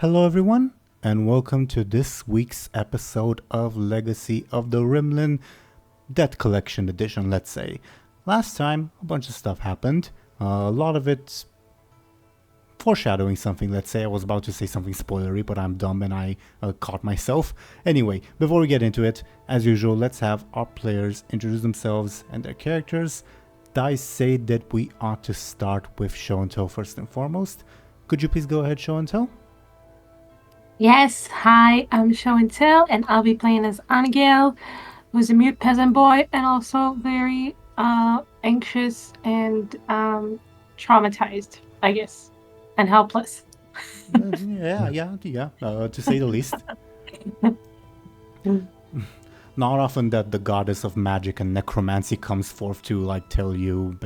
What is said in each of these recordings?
Hello everyone, and welcome to this week's episode of Legacy of the Rimlen Debt Collection Edition, let's say. Last time, a bunch of stuff happened. A lot of it foreshadowing something, let's say. I was about to say something spoilery, but I'm dumb and I caught myself. Anyway, before we get into it, as usual, let's have our players introduce themselves and their characters. I say that we ought to start with Show&Tell first and foremost. Could you please go ahead, Show&Tell? Yes, hi, I'm Show&Tell, and I'll be playing as Anghel, who's a mute peasant boy and also very anxious and traumatized, I guess, and helpless. Yeah, to say the least. Not often that the goddess of magic and necromancy comes forth to tell you,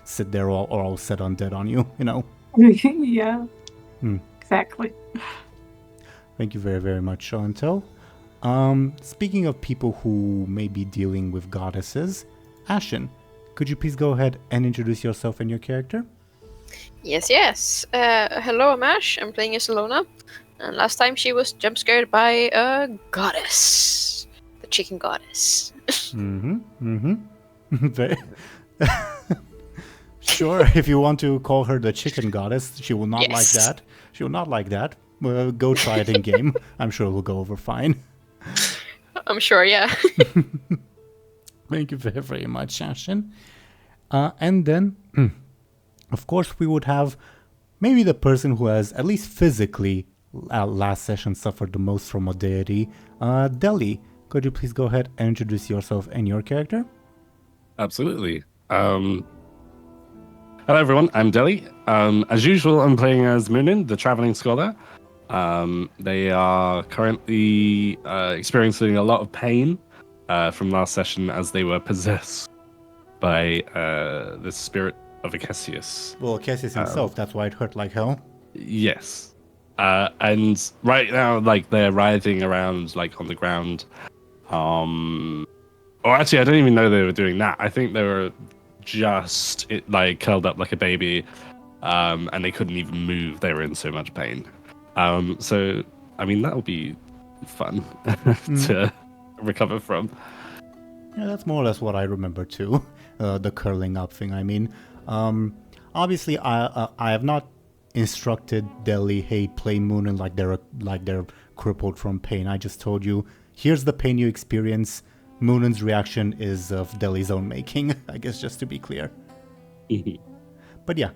sit there or I'll set undead on you, you know? Yeah, exactly. Thank you very, very much, Show&Tell. Speaking of people who may be dealing with goddesses, Ashen, could you please go ahead and introduce yourself and your character? Yes. Hello, I'm Ash. I'm playing as Illona. And last time she was jump scared by a goddess. The chicken goddess. Sure, if you want to call her the chicken goddess, she will not like that. She will not like that. Go try it in game. I'm sure it will go over fine. I'm sure, yeah. Thank you very, very much, Ashen. And then, of course, we would have maybe the person who has, at least physically, last session suffered the most from a deity. Dely, could you please go ahead and introduce yourself and your character? Absolutely. Hello, everyone. I'm Dely. As usual, I'm playing as Muninn, the traveling scholar. They are currently experiencing a lot of pain from last session as they were possessed by the spirit of Acesius. Well, Acesius himself, that's why it hurt like hell. Yes. And right now, they're writhing around, on the ground. Or actually, I don't even know they were doing that. I think they were just curled up like a baby, and they couldn't even move. They were in so much pain. So I mean that'll be fun to recover from. Yeah, that's more or less what I remember too. The curling up thing. I mean, obviously, I have not instructed Dely, hey, play Muninn like they're crippled from pain. I just told you, here's the pain you experience. Muninn's reaction is of Dely's own making, I guess, just to be clear. But yeah,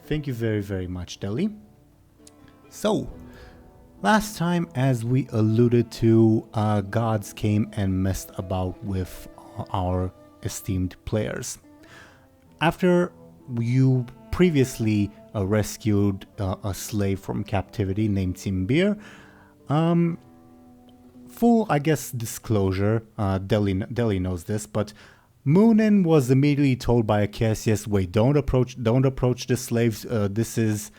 thank you very, very much, Dely. So, last time, as we alluded to, gods came and messed about with our esteemed players. After you previously rescued a slave from captivity named Timbir, full, I guess, disclosure, Dely knows this, but Muninn was immediately told by Acesius, wait, don't approach the slaves, that's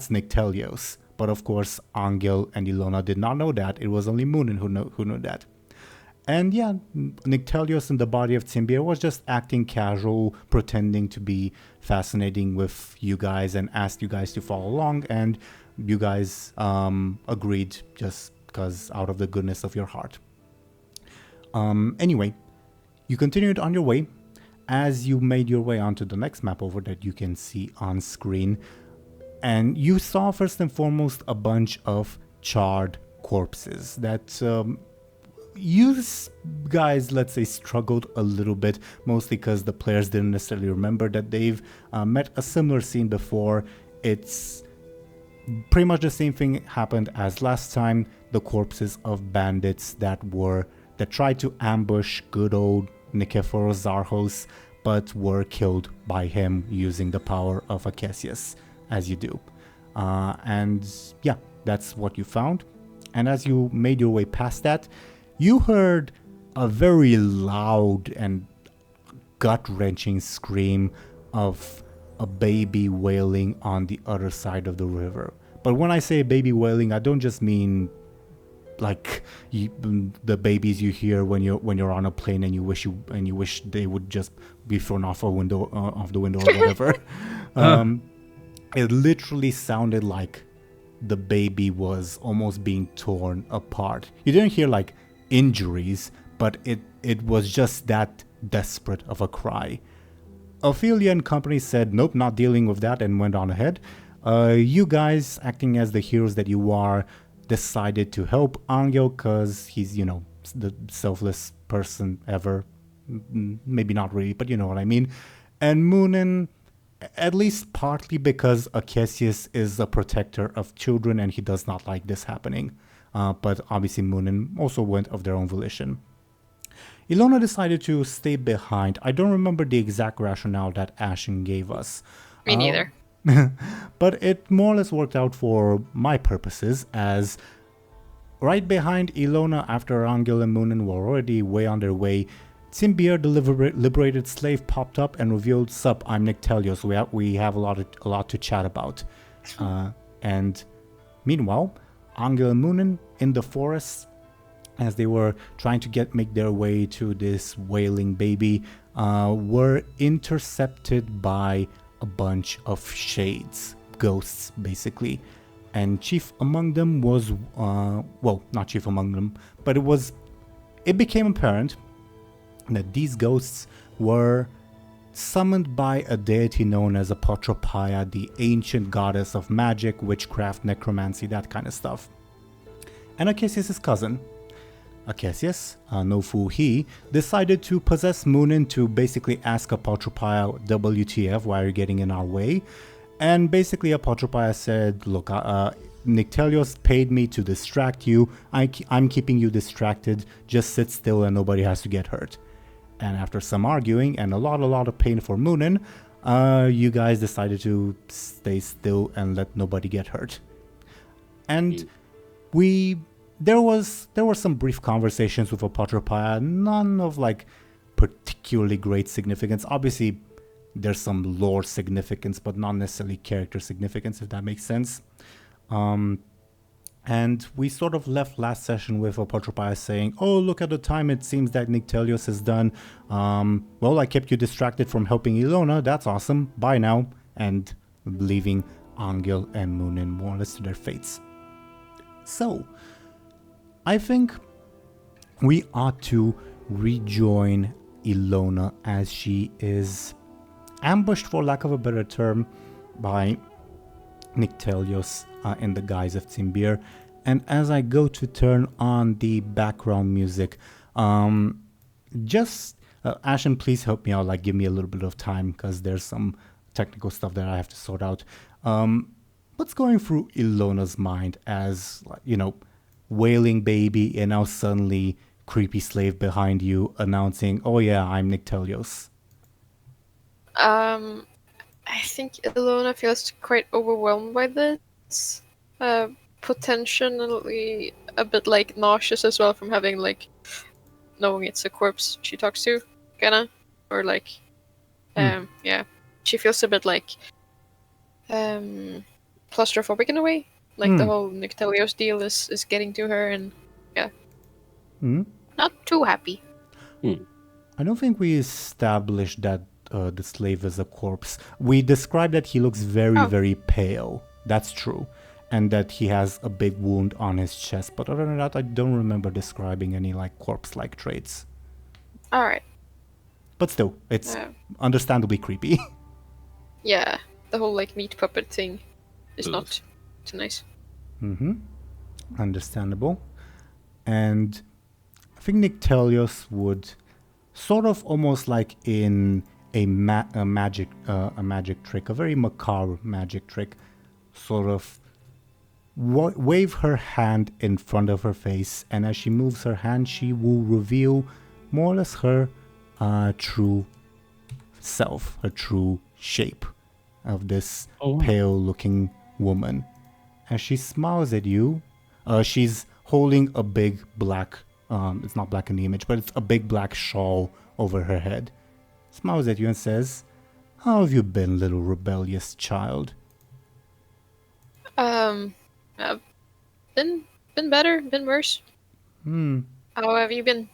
Nictelios. But of course, Anghel and Illona did not know that. It was only Muninn who knew that. And yeah, Nictelios in the body of Timbir was just acting casual, pretending to be fascinating with you guys and asked you guys to follow along, and you guys agreed just because out of the goodness of your heart. Anyway, you continued on your way. As you made your way onto the next map over that you can see on screen, and you saw first and foremost a bunch of charred corpses that you guys, let's say, struggled a little bit, mostly because the players didn't necessarily remember that they've met a similar scene before. It's pretty much the same thing happened as last time. The corpses of bandits that tried to ambush good old Nikephoros Zarhos, but were killed by him using the power of Acesius, as you do. And yeah, that's what you found. And as you made your way past that, you heard a very loud and gut-wrenching scream of a baby wailing on the other side of the river. But when I say baby wailing, I don't just mean the babies you hear when you're on a plane and you wish they would just be thrown off the window or whatever. It literally sounded like the baby was almost being torn apart. You didn't hear like injuries, but it was just that desperate of a cry. Ophelia and company said, nope, not dealing with that, and went on ahead. You guys, acting as the heroes that you are, decided to help Anghel because he's, the selfless person ever. Maybe not really, but you know what I mean. And Muninn, at least partly because Acacius is a protector of children and he does not like this happening. But obviously Muninn also went of their own volition. Illona decided to stay behind. I don't remember the exact rationale that Ashen gave us. Me neither. But it more or less worked out for my purposes, as right behind Illona, after Anghel and Muninn were already way on their way, Timbeer, the liberated slave, popped up and revealed, "Sup, I'm Nictelios. We have a lot to chat about." And meanwhile, Anghel and Muninn in the forest, as they were trying to make their way to this wailing baby, were intercepted by a bunch of shades, ghosts basically. And chief among them was, not chief among them, but it became apparent that these ghosts were summoned by a deity known as Apotropia, the ancient goddess of magic, witchcraft, necromancy, that kind of stuff. And Acacius' cousin, Acacius, no fool he, decided to possess Muninn to basically ask Apotropia, WTF, why are you getting in our way? And basically Apotropia said, look, Nictelios paid me to distract you. I'm keeping you distracted. Just sit still and nobody has to get hurt. And after some arguing and a lot of pain for Muninn, you guys decided to stay still and let nobody get hurt. And there were some brief conversations with Apotropia, none of like particularly great significance. Obviously, there's some lore significance, but not necessarily character significance, if that makes sense. And we sort of left last session with Apotropia saying, oh, look at the time, it seems that Nictelios has done. Well, I kept you distracted from helping Illona, that's awesome, bye now. And leaving Anghel and Muninn more or less to their fates. So, I think we ought to rejoin Illona as she is ambushed, for lack of a better term, by Nictelios in the guise of Timbeer. And as I go to turn on the background music, Ashen, please help me out, like give me a little bit of time, because there's some technical stuff that I have to sort out. What's going through Illona's mind as, wailing baby and now suddenly creepy slave behind you announcing, oh yeah, I'm Nictelios? I think Illona feels quite overwhelmed by this. Potentially a bit like nauseous as well from having knowing it's a corpse she talks to, kinda, or yeah, she feels a bit claustrophobic in a way. The whole Nictelios deal is getting to her, and yeah, not too happy. I don't think we established that the slave is a corpse. We described that he looks very, very pale. That's true. And that he has a big wound on his chest. But other than that, I don't remember describing any corpse-like traits. Alright. But still, it's understandably creepy. Yeah, the whole meat puppet thing is not too nice. Understandable. And I think Nictelios would sort of almost like in a magic trick, a very macabre magic trick, sort of wave her hand in front of her face, and as she moves her hand, she will reveal more or less her true self, her true shape of this pale-looking woman. As she smiles at you, she's holding a big black, it's not black in the image, but it's a big black shawl over her head. Smiles at you and says, how have you been, little rebellious child? Been better, been worse. How have you been?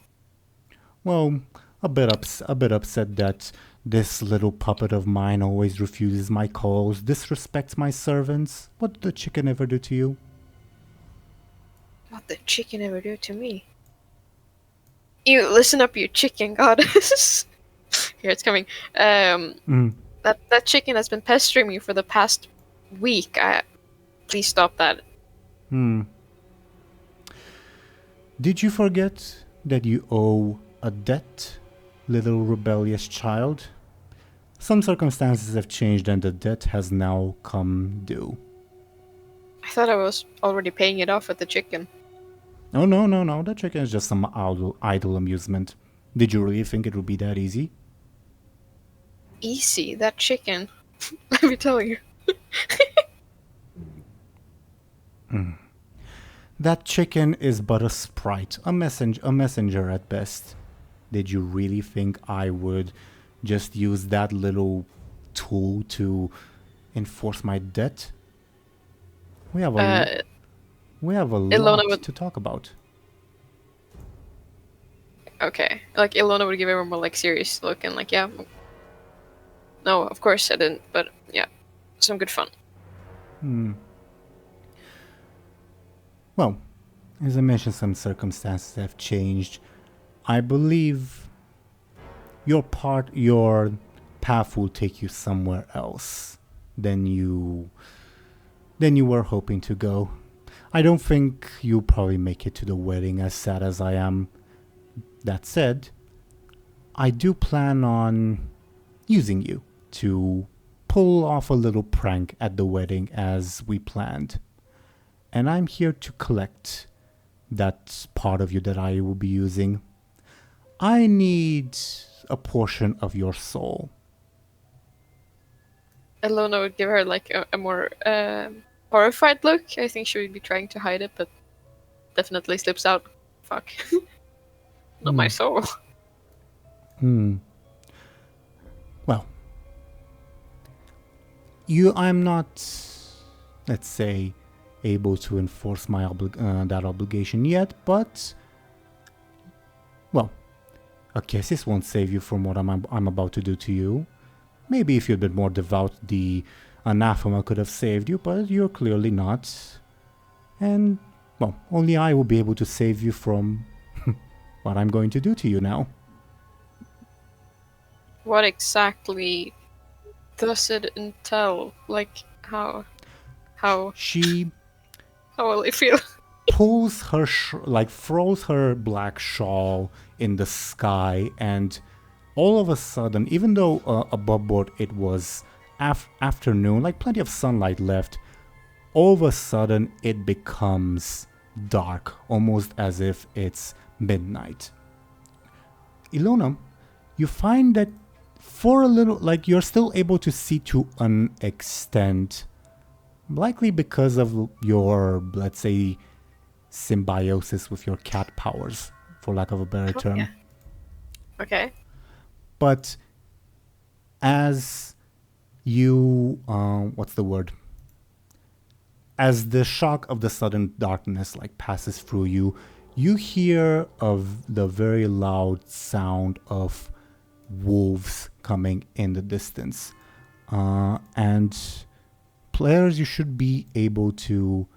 Well, a bit upset that This little puppet of mine always refuses my calls, disrespects my servants. What did the chicken ever do to you? What the chicken ever do to me? You listen up, you chicken goddess. Here it's coming. That chicken has been pestering me for the past week. Please stop that. Did you forget that you owe a debt, little rebellious child? Some circumstances have changed and the debt has now come due. I thought I was already paying it off with the chicken. Oh, no. That chicken is just some idle amusement. Did you really think it would be that easy? Easy, that chicken. Let me tell you. That chicken is but a sprite, a messenger at best. Did you really think I would just use that little tool to enforce my debt? We have a Illona lot would... to talk about. Okay, like Illona would give everyone more like serious look and like, yeah. No, of course I didn't, but yeah, some good fun. Well, as I mentioned, some circumstances have changed. I believe your path will take you somewhere else than you were hoping to go. I don't think you'll probably make it to the wedding, as sad as I am. That said, I do plan on using you to pull off a little prank at the wedding as we planned. And I'm here to collect that part of you that I will be using. I need a portion of your soul. Illona would give her like a more horrified look. I think she would be trying to hide it, but definitely slips out. Fuck. Not my soul. Well, I'm not, let's say, able to enforce my that obligation yet, but, well, a kisses won't save you from what I'm about to do to you. Maybe if you'd been more devout, the anathema could have saved you, but you're clearly not. And, well, only I will be able to save you from what I'm going to do to you now. What exactly does it entail? Like, how She how will it feel? pulls her, throws her black shawl in the sky, and all of a sudden, even though above board it was afternoon, like plenty of sunlight left, all of a sudden it becomes dark, almost as if it's midnight. Ilona, you find that for a little, like, you're still able to see to an extent, likely because of your, let's say, symbiosis with your cat powers, for lack of a better term. Yeah. Okay. But as you, what's the word? As the shock of the sudden darkness like passes through you, you hear of the very loud sound of wolves coming in the distance. And players, you should be able to,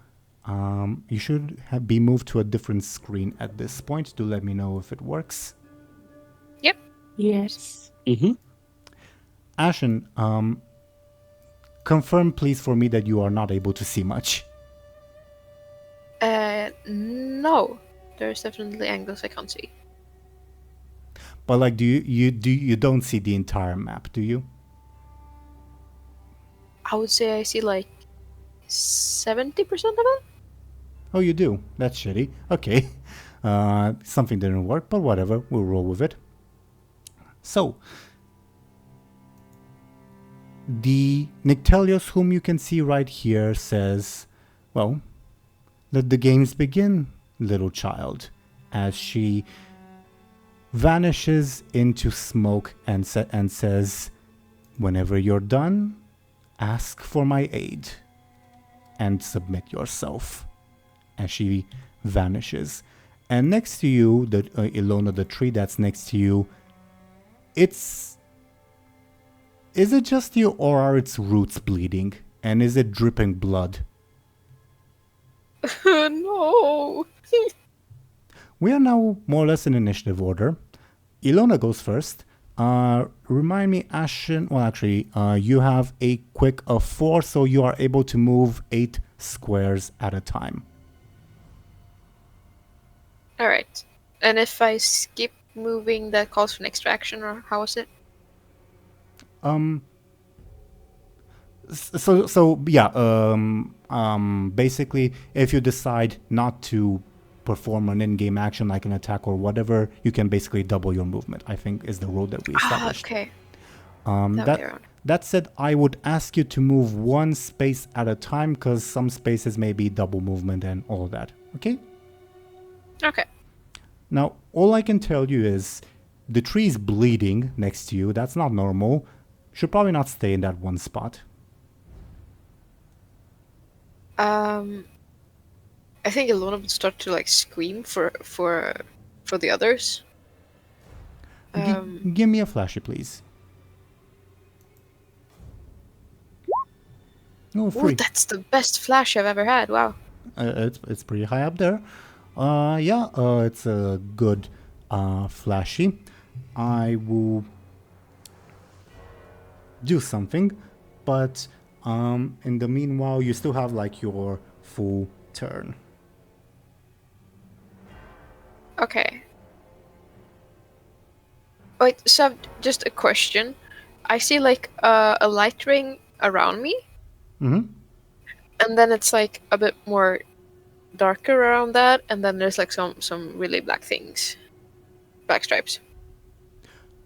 you should be moved to a different screen at this point. Do let me know if it works. Yep. Yes. Ashen, confirm please for me that you are not able to see much. No. There's definitely angles I can't see. But like, you don't see the entire map, do you? I would say I see like 70% of it. Oh, you do? That's shitty. Okay. Something didn't work, but whatever. We'll roll with it. So, the Nyctelios, whom you can see right here, says, well, let the games begin, little child, as she vanishes into smoke and says, whenever you're done, ask for my aid and submit yourself. And she vanishes. And next to you, the Illona, the tree that's next to you, it's Is it just you, or are its roots bleeding? And is it dripping blood? No. We are now more or less in initiative order. Illona goes first. Remind me, Ashen. Well, actually, you have a quick of 4, so you are able to move 8 squares at a time. All right. And if I skip moving, that calls for an extra action, or how is it? Basically, if you decide not to perform an in-game action like an attack or whatever, you can basically double your movement, I think is the rule that we established. Okay. That said, I would ask you to move 1 space at a time, because some spaces may be double movement and all of that. Okay? Okay. Now, all I can tell you is the tree is bleeding next to you. That's not normal. Should probably not stay in that one spot. I think Illona would start to like scream for the others. Give me a flashy, please. Oh, free. Ooh, that's the best flash I've ever had. Wow. It's pretty high up there. It's a good flashy. I will do something, but in the meanwhile, you still have like your full turn. Okay. Wait, so just a question. I see like a light ring around me. Mm-hmm. And then it's like a bit more darker around that, and then there's like some really black things. Black stripes.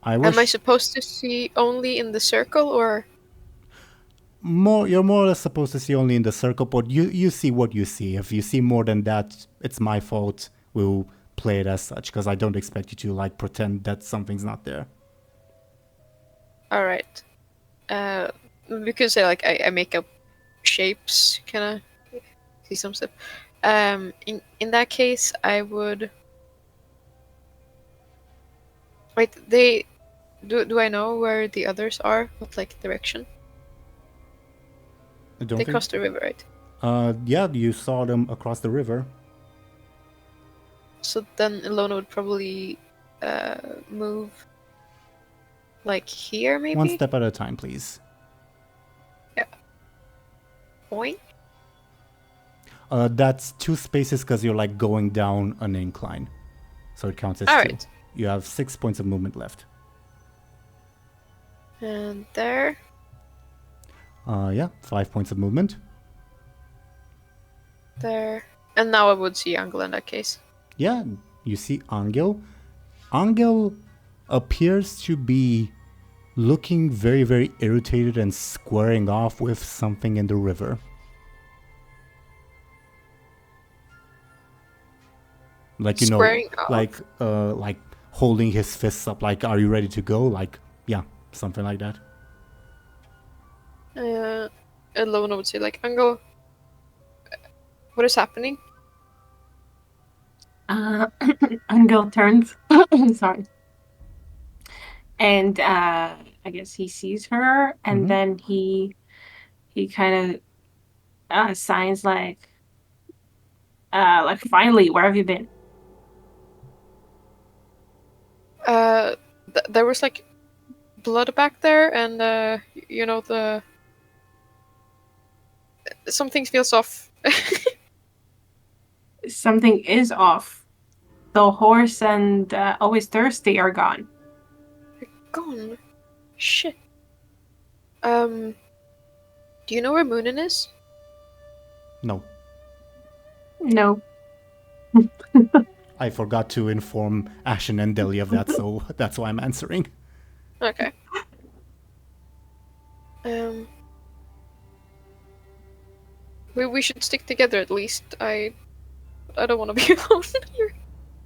Am I supposed to see only in the circle, or? You're more or less supposed to see only in the circle, but you see what you see. If you see more than that, it's my fault. We'll play it as such, because I don't expect you to like pretend that something's not there. Alright. Because I make up shapes, kind of see some stuff. In that case, I would. Wait, do I know where the others are? What like direction? They crossed the river, right? Yeah, you saw them across the river. So then Illona would probably move like here, maybe? 1 step at a time, please. Yeah. Point? That's 2 spaces because you're like going down an incline. So it counts as 2. Right. You have 6 points of movement left. And there. 5 points of movement. There. And now I would see Anghel in that case. Yeah, you see Anghel. Anghel appears to be looking very, very irritated and squaring off with something in the river. Like, you squaring know, off. like holding his fists up, like, are you ready to go? Like, yeah, something like that. Illona would say, like, Anghel, what is happening? Anghel turns. Sorry. And I guess he sees her, and then he kind of signs like finally, where have you been? There was like blood back there, and you know, something feels off. Something is off. The horse and Always Thirsty are gone. They're gone. Shit. Do you know where Muninn is? No. No. I forgot to inform Ashen and Deli of that, so that's why I'm answering. Okay. We should stick together at least. I don't want to be alone here.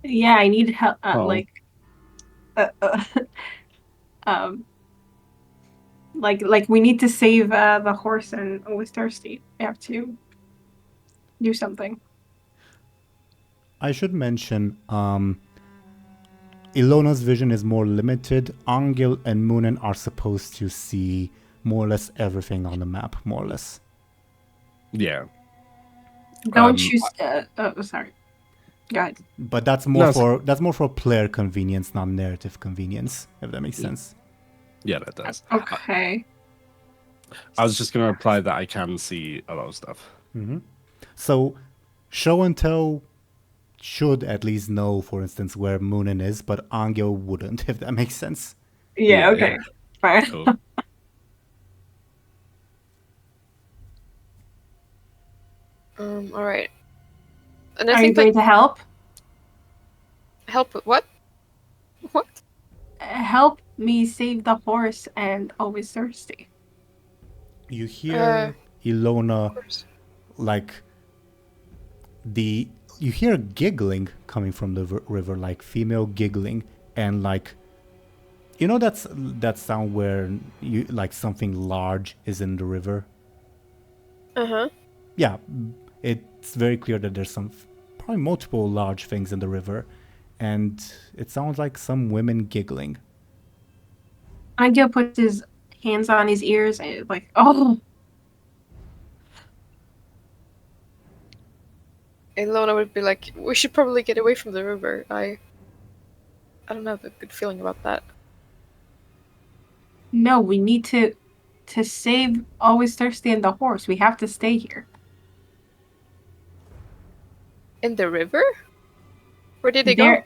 Yeah, I need help. Like we need to save the horse and Always Thirsty. We have to do something. I should mention, Illona's vision is more limited. Anghel and Muninn are supposed to see more or less everything on the map, more or less. Yeah. Don't you? Sorry. Go ahead. But that's more for player convenience, not narrative convenience, if that makes sense. Yeah, that does. Okay. I was just going to reply that I can see a lot of stuff. Mm-hmm. So, Show and Tell should at least know, for instance, where Muninn is, but Anghel wouldn't, if that makes sense. Yeah, okay. Yeah. Fine. Cool. All right. And Are you going to help? Help with what? What? Help me save the horse and always thirsty. You hear Illona, like you hear giggling coming from the river, like female giggling, and like, you know, that sound where you like something large is in the river. Yeah, it's very clear that there's probably multiple large things in the river, and it sounds like some women giggling. Anghel puts his hands on his ears and like, oh. Illona would be like, we should probably get away from the river. I don't have a good feeling about that. No, we need to save Always Thirsty and the horse. We have to stay here. In the river? Where did they go?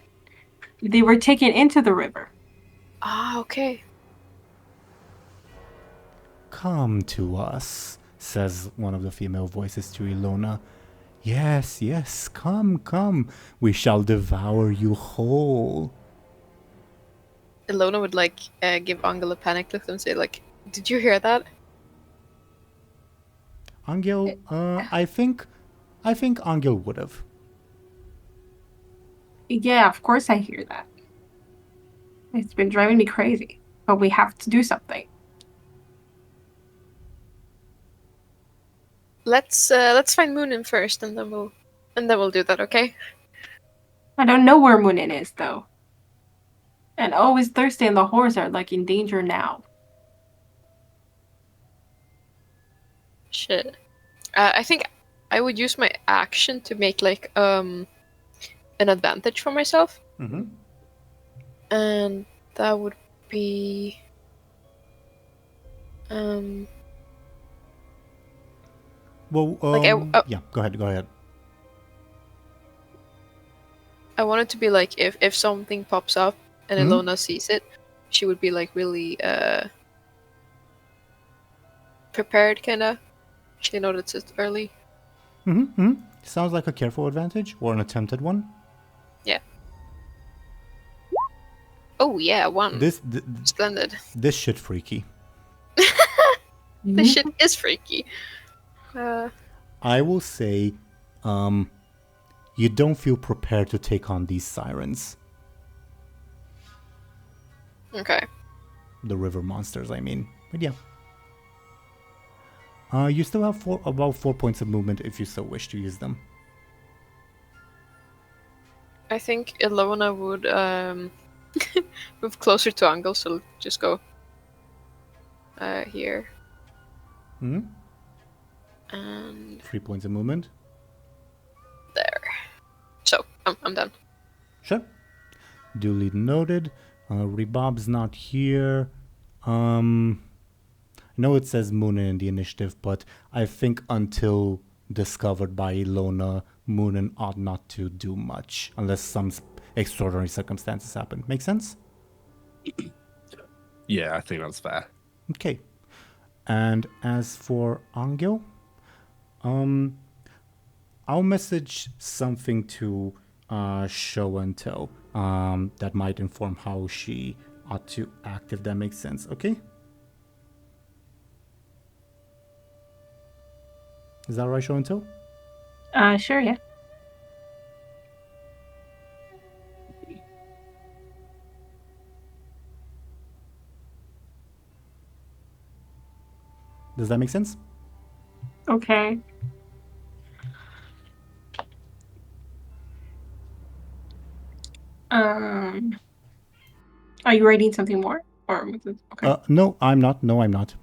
They were taken into the river. Ah, okay. Come to us, says one of the female voices to Illona. Yes, yes, come. We shall devour you whole. Illona would like give Anghel a panic look and say like, did you hear that? Anghel, I think Anghel would have. Yeah, of course I hear that. It's been driving me crazy, but we have to do something. Let's find Muninn first, and then we'll do that. Okay? I don't know where Muninn is though. And Always Thirsty and the horse are like in danger now. Shit. I think I would use my action to make like an advantage for myself. Mm-hmm. And that would be Well, yeah, go ahead. I want it to be like if something pops up and Illona sees it, she would be like really prepared, kinda. She noticed it early. Sounds like a careful advantage or an attempted one. Yeah. Oh yeah, one. Splendid. This shit freaky. This shit is freaky. I will say, you don't feel prepared to take on these sirens. Okay. The river monsters, I mean. But yeah. You still have about 4 points of movement if you so wish to use them. I think Illona would move closer to Anghel, so just go here. And 3 points of movement. There. So, I'm done. Sure. Duly noted. Rebob's not here. I know it says Muninn in the initiative, but I think until discovered by Illona, Muninn ought not to do much unless some extraordinary circumstances happen. Make sense? Yeah, I think that's fair. Okay. And as for Anghel, I'll message something to Show and Tell that might inform how she ought to act, if that makes sense. Okay? Is that right, Show and Tell? Sure, yeah. Does that make sense? Okay. Are you writing something more? Or was it okay? No, I'm not. No, I'm not.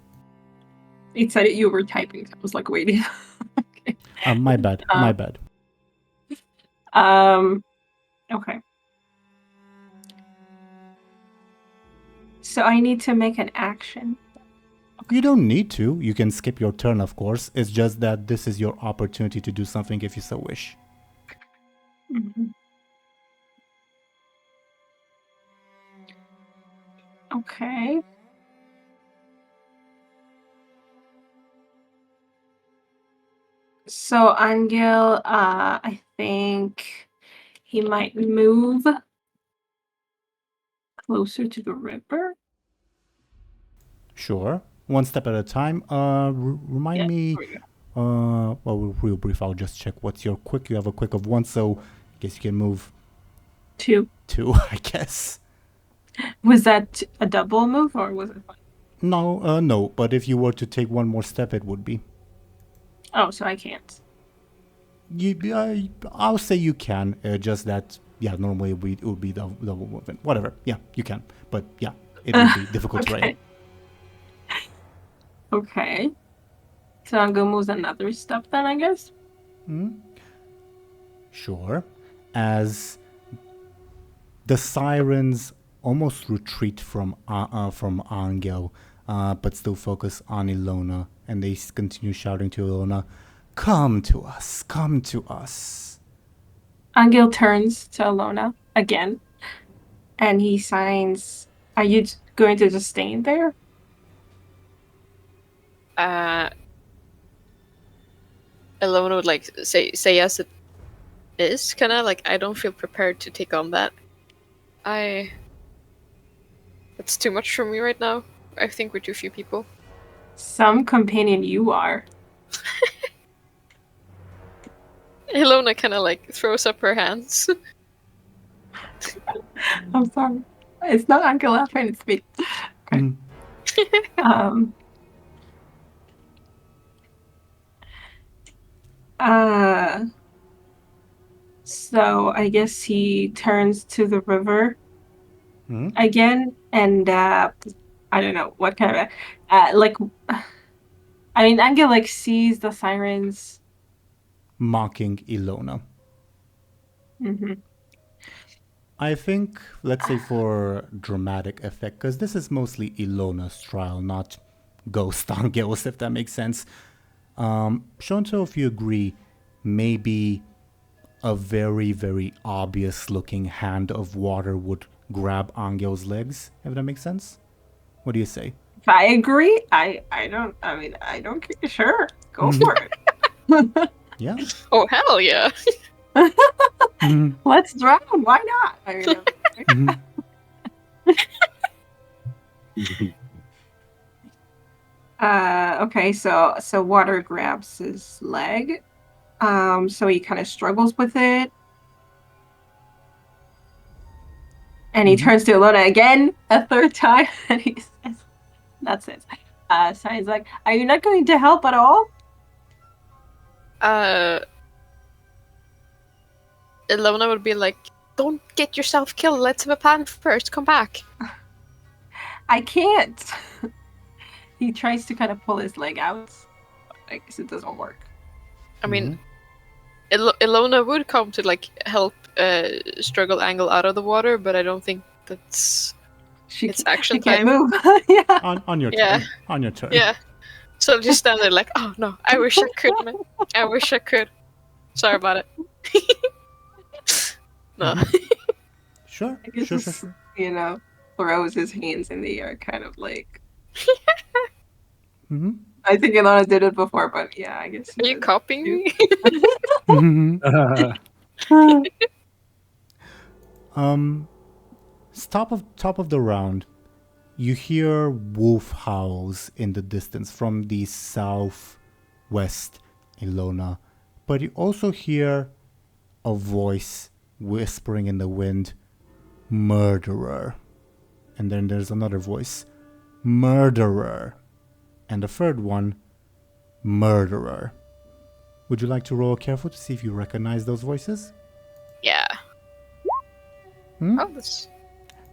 It said you were typing. So I was like waiting. Okay. My bad. My bad. Okay. So I need to make an action. You don't need to. You can skip your turn, of course. It's just that this is your opportunity to do something if you so wish. Mhm. Okay. So Anghel, I think he might move closer to the river. Sure. One step at a time. Remind me. There we go. Well, real brief. I'll just check. What's your quick? You have a quick of 1, so I guess you can move 2. 2. I guess. Was that a double move or was it fine? No, no. But if you were to take one more step, it would be. Oh, so I can't. I'll say you can. Just that. Yeah, normally it would be double movement. Whatever. Yeah, you can. But yeah, it would be difficult Okay. terrain. Okay. So Anghel moves another step then, I guess. Sure. As the sirens almost retreat from Anghel, but still focus on Illona, and they continue shouting to Illona, "Come to us! Come to us!" Anghel turns to Illona again, and he signs. Are you going to just stay there? Illona would like say yes. It is kind of like I don't feel prepared to take on that. It's too much for me right now. I think we're too few people. Some companion you are. Illona kind of like throws up her hands. I'm sorry. It's not Anghel laughing, it's me. Okay. So I guess he turns to the river again, and I don't know what kind of like. I mean, Anghel like sees the sirens mocking Illona. Mm-hmm. I think, let's say for dramatic effect, because this is mostly Illona's trial, not Ghost Anghels, if that makes sense. Show&Tell, if you agree, maybe a very, very obvious looking hand of water would grab Anghel's legs, if that makes sense. What do you say? If I agree, I don't care. Sure, go for it. Yeah. Oh, hell yeah. Let's drown. Why not? I mean, okay, so water grabs his leg. So he kind of struggles with it. And he turns to Illona again a third time, and he says, that's it. So he's like, are you not going to help at all? Illona would be like, don't get yourself killed. Let's have a plan first. Come back. I can't. He tries to kind of pull his leg out. I guess it doesn't work. I mean, Illona would come to like help struggle Anghel out of the water, but I don't think it's action can't time. Move. Yeah. On your turn. On your turn. Yeah. So I'll just stand there like, oh no, I wish I could, man. I wish I could. Sorry about it. No. Sure. I guess Sure. you know, throws his hands in the air, kind of like. I think Illona did it before, but yeah, I guess. Are you copying me? Top of the round, you hear wolf howls in the distance from the southwest Illona, but you also hear a voice whispering in the wind, "Murderer." And then there's another voice, "Murderer." And the third one, "Murderer." Would you like to roll careful to see if you recognize those voices? Yeah. Hmm? Oh, this.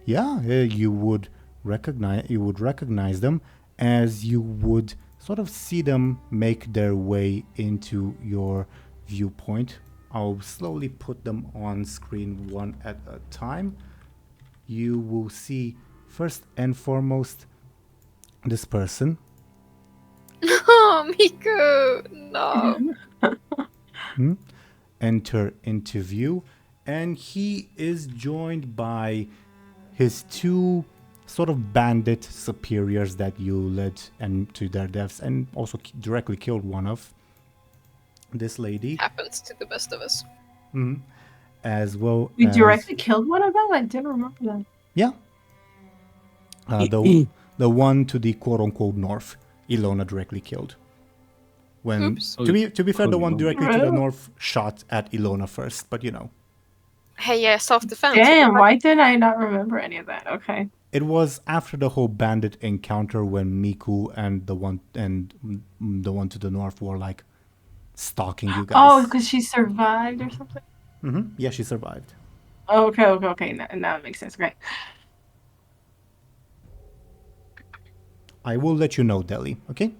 Yeah, you would recognize them, as you would sort of see them make their way into your viewpoint. I'll slowly put them on screen one at a time. You will see first and foremost this person. Oh, Miku! No. Enter into view, and he is joined by his two sort of bandit superiors that you led and to their deaths, and also directly killed one of. This lady Happens to the best of us. as well. We as, directly killed one of them? I didn't remember that. Yeah. The one to the quote-unquote north, Illona directly killed. When Oops. to be fair, the one no. directly to the north shot at Illona first, but you know. Hey, yeah, self-defense. Damn, why did I not remember any of that? Okay. It was after the whole bandit encounter when Miku and the one to the north were like stalking you guys. Oh, because she survived or something? Yeah, she survived. Oh, okay. Now it makes sense. Great. I will let you know, Deli, okay?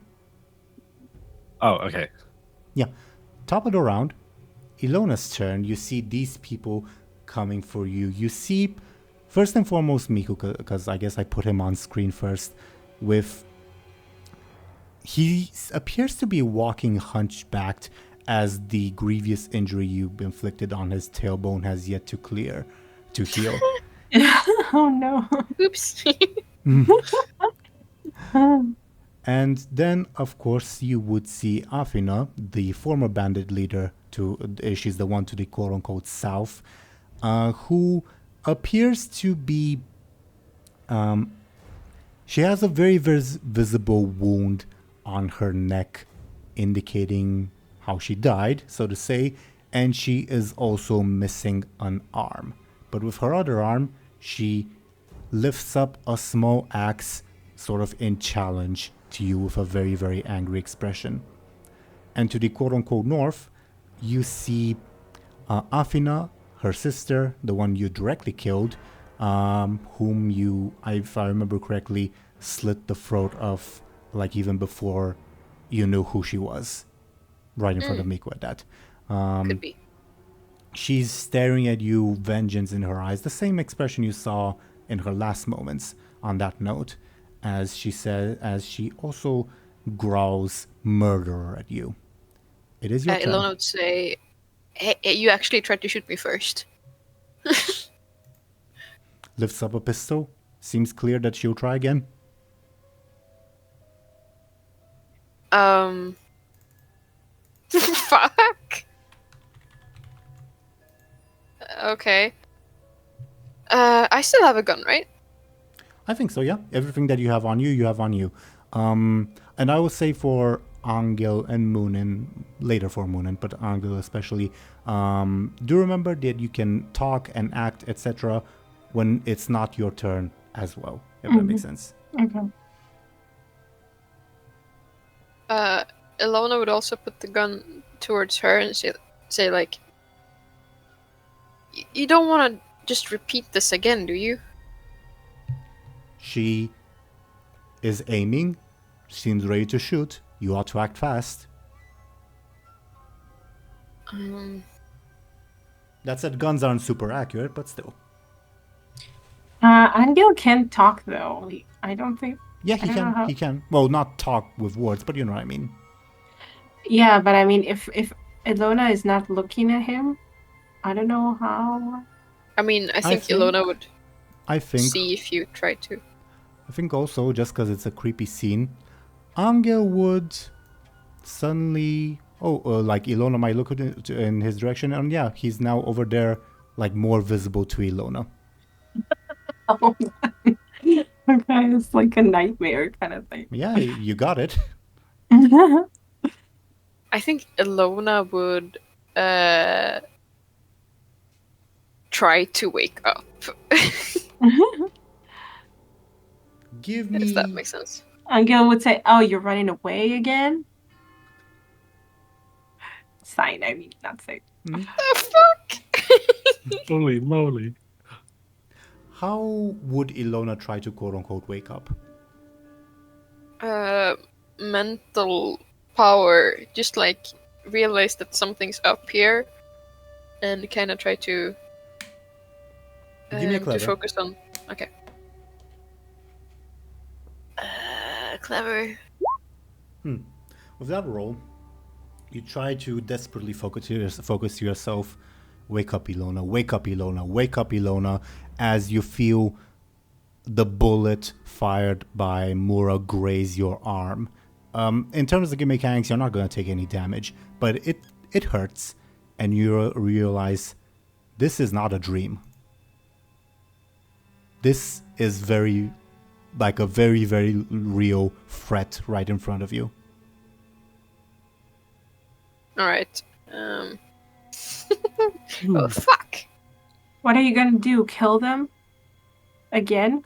Oh, okay. Yeah. Top of the round, Illona's turn. You see these people coming for you. You see, first and foremost, Miku, because I guess I put him on screen first. He appears to be walking hunchbacked, as the grievous injury you've inflicted on his tailbone has yet to heal. Oh no. Oops. And then, of course, you would see Afina, the former bandit leader. She's the one to the quote-unquote south, who appears to be. She has a very visible wound on her neck, indicating how she died, so to say, and she is also missing an arm. But with her other arm, she lifts up a small axe, sort of in challenge to you, with a very, very angry expression. And to the quote-unquote north, you see Afina, her sister, the one you directly killed, whom you, if I remember correctly, slit the throat of, like, even before you knew who she was. Right in front of Miku at that. Could be. She's staring at you, vengeance in her eyes, the same expression you saw in her last moments on that note, as she also growls murderer at you. It is your turn. Illona would say, hey, you actually tried to shoot me first. Lifts up a pistol. Seems clear that she'll try again. Fuck. Okay. I still have a gun, right? I think so, yeah. Everything that you have on you have on you. And I will say for Anghel and Muninn, later for Muninn, but Anghel especially, do remember that you can talk and act, etc. when it's not your turn as well, if that makes sense. Okay. Illona would also put the gun towards her and say like, you don't want to just repeat this again, do you? She is aiming, seems ready to shoot. You ought to act fast. That said, guns aren't super accurate, but still. Anghel can talk though. I don't think. Yeah, he can. He can. Well, not talk with words, but you know what I mean. Yeah, but I mean, if Illona is not looking at him, I don't know how. I mean, I think Illona would see if you try to. I think also, just because it's a creepy scene, Anghel would suddenly... like Illona might look in his direction, and yeah, he's now over there, like more visible to Illona. Oh, okay, it's like a nightmare kind of thing. Yeah, you got it. I think Illona would try to wake up. Give me... If that makes sense. Anghel would say, "Oh, you're running away again?" Sign, I mean, not say. The fuck? Holy moly. how would Illona try to quote-unquote wake up? Mental power. Just like realize that something's up here, and kind of try to. Give me a clever. To focus on. Okay. Clever. With that roll, you try to desperately focus yourself. Wake up, Illona. Wake up, Illona. Wake up, Illona. As you feel the bullet fired by Mura graze your arm. In terms of the mechanics, you're not going to take any damage, but it hurts, and you realize this is not a dream. This is very real threat right in front of you. Alright. Oh, fuck. What are you gonna do? Kill them? Again?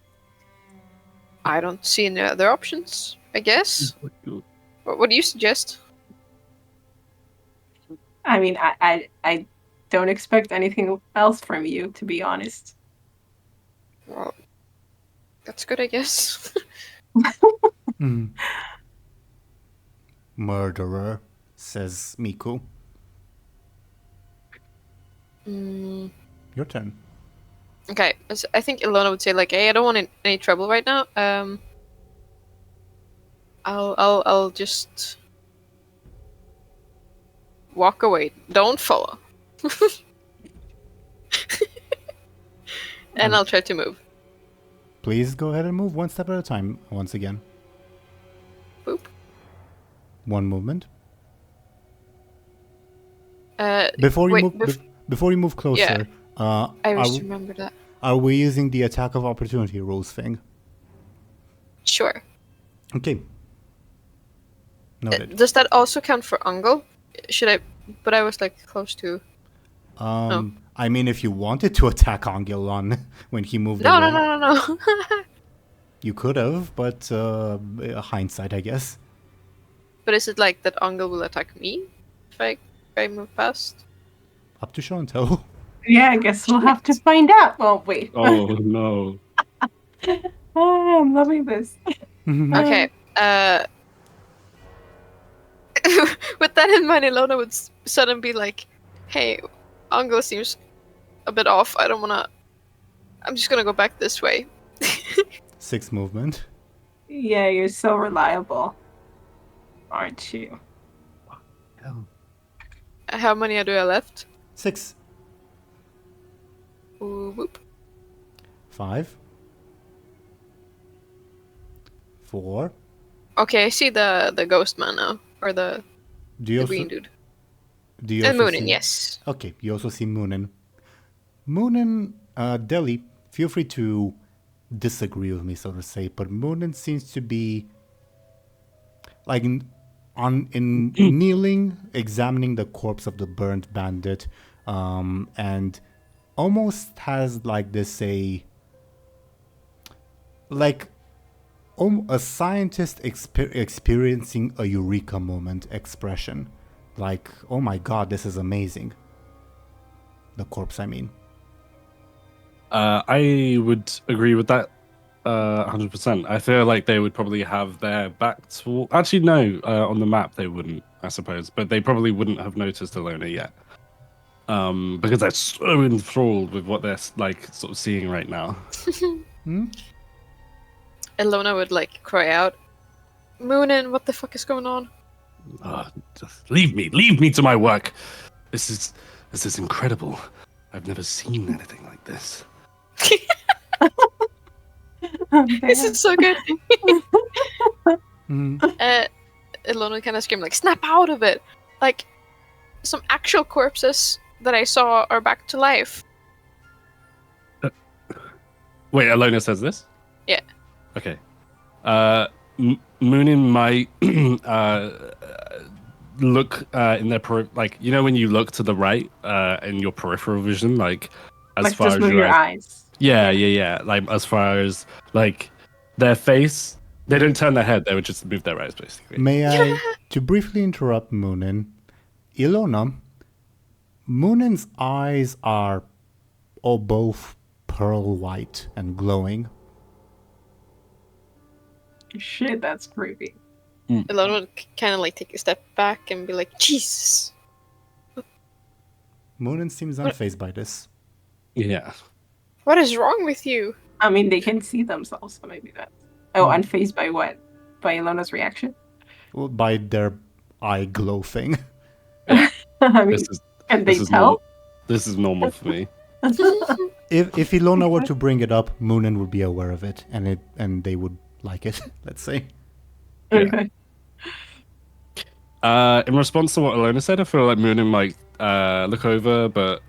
I don't see any other options, I guess. What do you suggest? I mean, I don't expect anything else from you, to be honest. Well, that's good, I guess. Murderer, says Miku. Your turn. Okay, so I think Illona would say like, "Hey, I don't want any trouble right now. I'll just walk away. Don't follow." And I'll try to move. Please go ahead and move one step at a time once again. Boop. One movement. Before you move closer, I just remember that. Are we using the attack of opportunity rules thing? Sure. Okay. Noted. Does that also count for Anghel? Should I? But I was like close to. No. I mean, if you wanted to attack Anghel on when he moved No. You could have, but hindsight, I guess. But is it like that Anghel will attack me if I move past? Up to Show&Tell. Yeah, I guess we'll have to find out. Well, wait. Oh no. Oh, I'm loving this. Okay. With that in mind, Illona would suddenly be like, "Hey, Anghel seems a bit off. I don't wanna. I'm just gonna go back this way." 6 movement. Yeah, you're so reliable, aren't you? Hell. How many do I left? 6. Ooh, whoop. 5. 4. Okay, I see the ghost man now, or the green dude. Do you And also Muninn, see... yes. Okay, you also see Muninn. Muninn, Deli, feel free to disagree with me, so to say, but Muninn seems to be like kneeling, examining the corpse of the burnt bandit, and almost has like this a scientist experiencing a eureka moment expression. Like, oh my god, this is amazing. The corpse, I mean. I would agree with that 100%. I feel like they would probably have their back to... Actually, no, on the map they wouldn't, I suppose. But they probably wouldn't have noticed Illona yet. Because they're so enthralled with what they're like sort of seeing right now. Illona would like cry out, "Muninn, what the fuck is going on?" Just leave me to my work. This is incredible. I've never seen anything like this. This is so good. Illona kind of screamed like, "Snap out of it!" Like, some actual corpses that I saw are back to life. Wait, Illona says this? Yeah. Okay. Muninn might look in their like, you know when you look to the right in your peripheral vision, like as like far just as move your eyes. Yeah. Like as far as like their face, they don't turn their head; they would just move their eyes, basically. May I, to briefly interrupt Muninn, Illona, Muninn's eyes are both pearl white and glowing. Shit, that's creepy. Illona would kind of like take a step back and be like, Jesus. Muninn seems unfazed by this. Yeah. What is wrong with you? I mean, they can see themselves, so maybe that's... Oh, unfazed by what? By Illona's reaction? Well, by their eye glow thing. I mean, can they tell? This is normal for me. If Illona were to bring it up, Muninn would be aware of it, and they would like it, let's say. Okay. In response to what Illona said, I feel like Muninn might look over, but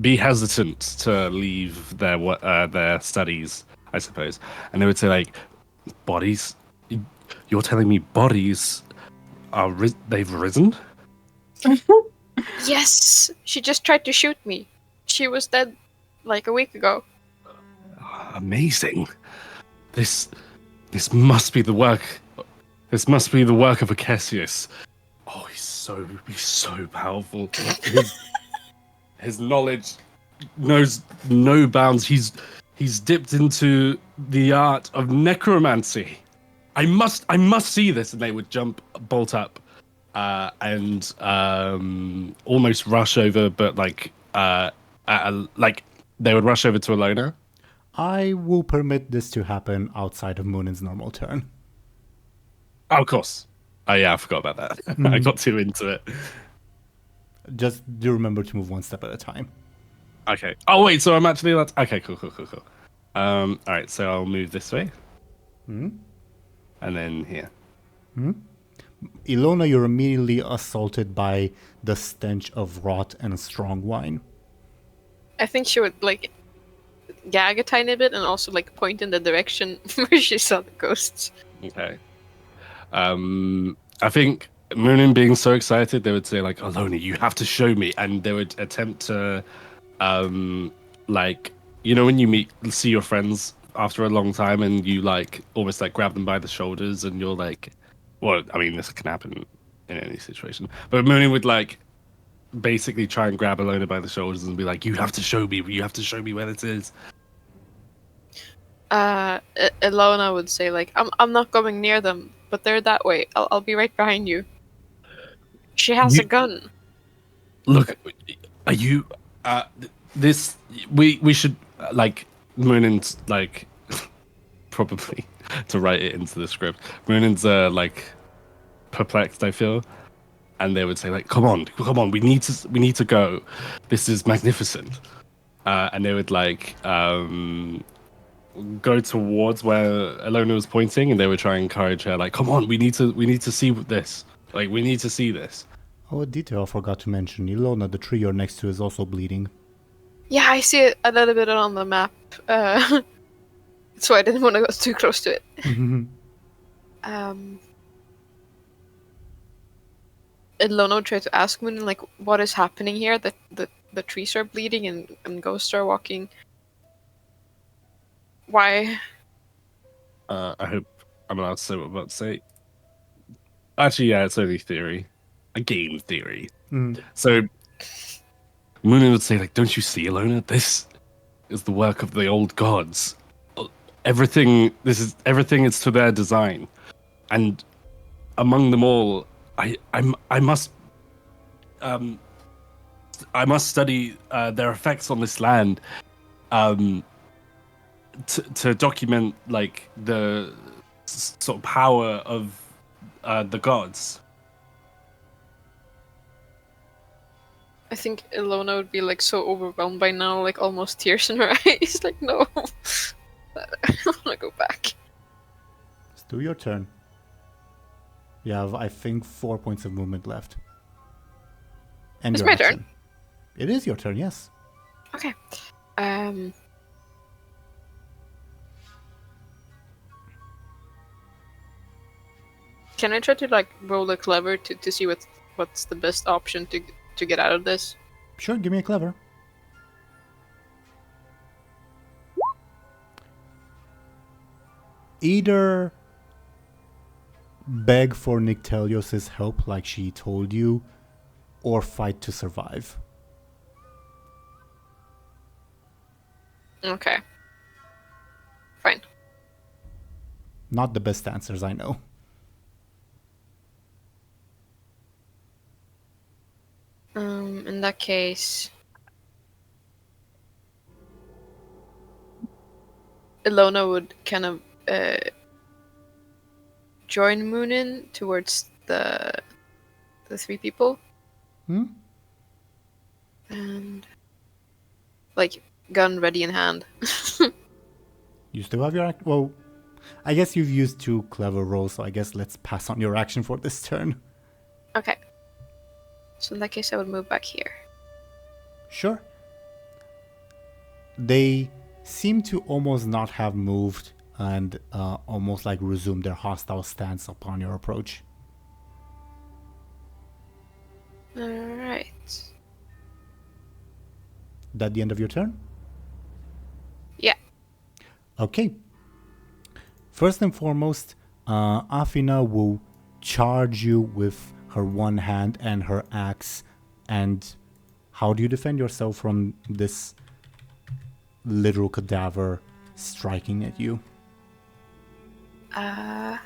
be hesitant to leave their studies, I suppose. And they would say, like, bodies? You're telling me bodies are they've risen? Yes, she just tried to shoot me. She was dead like a week ago. Amazing. This must be the work. This must be the work of Acesius. Oh, he's so powerful. His knowledge knows no bounds. He's dipped into the art of necromancy. I must see this. And they would bolt up, and almost rush over, but like they would rush over to Illona. I will permit this to happen outside of Muninn's normal turn. Oh, of course. Oh yeah, I forgot about that. I got too into it. Just do remember to move one step at a time. Okay. Oh wait, so I'm actually allowed to... Okay, cool. All right, so I'll move this way. And then here. Illona, you're immediately assaulted by the stench of rot and strong wine. I think she would like gag a tiny bit and also like point in the direction where she saw the ghosts. Okay. I think Muninn being so excited, they would say like, Illona, you have to show me. And they would attempt to, like, you know, when you see your friends after a long time and you like almost like grab them by the shoulders and you're like, well, I mean, this can happen in any situation. But Muninn would like basically try and grab Illona by the shoulders and be like, you have to show me where it is. Illona would say like, I'm not going near them, but they're that way. I'll be right behind you. She has a gun. Look, are you this we should like Muninn's like probably to write it into the script. Muninn's like perplexed, I feel. And they would say like, come on, we need to go. This is magnificent. And they would like go towards where Illona was pointing, and they would try and encourage her, like, come on, we need to see this. Like, we need to see this. Oh, a detail I forgot to mention. Illona, the tree you're next to, is also bleeding. Yeah, I see it a little bit on the map. So I didn't want to go too close to it. Illona would try to ask Muninn, like, what is happening here? That the trees are bleeding and ghosts are walking. Why? I hope I'm allowed to say what I'm about to say. Actually, yeah, it's only theory. A game theory. So, Muninn would say, like, don't you see, Illona? This is the work of the old gods. Everything is to their design. And among them all, I must study their effects on this land to document like the sort of power of the gods. I think Illona would be like so overwhelmed by now, like almost tears in her eyes. Like, no, I want to go back. It's do your turn. You have, I think, 4 points of movement left. And it's your my action. turn. It is your turn, yes. Okay. Can I try to like roll a clever to see what's the best option to get out of this? Sure, give me a clever. Either beg for Nyctelios' help like she told you, or fight to survive. Okay. Fine. Not the best answers, I know. In that case, Illona would kind of join Muninn towards the three people. And like gun ready in hand. You still have your well, I guess you've used 2 clever rolls, so I guess let's pass on your action for this turn. Okay. So in that case, I would move back here. Sure. They seem to almost not have moved and almost like resume their hostile stance upon your approach. Alright. That the end of your turn? Yeah. Okay. First and foremost, Afina will charge you with her one hand and her axe. And how do you defend yourself from this literal cadaver striking at you? I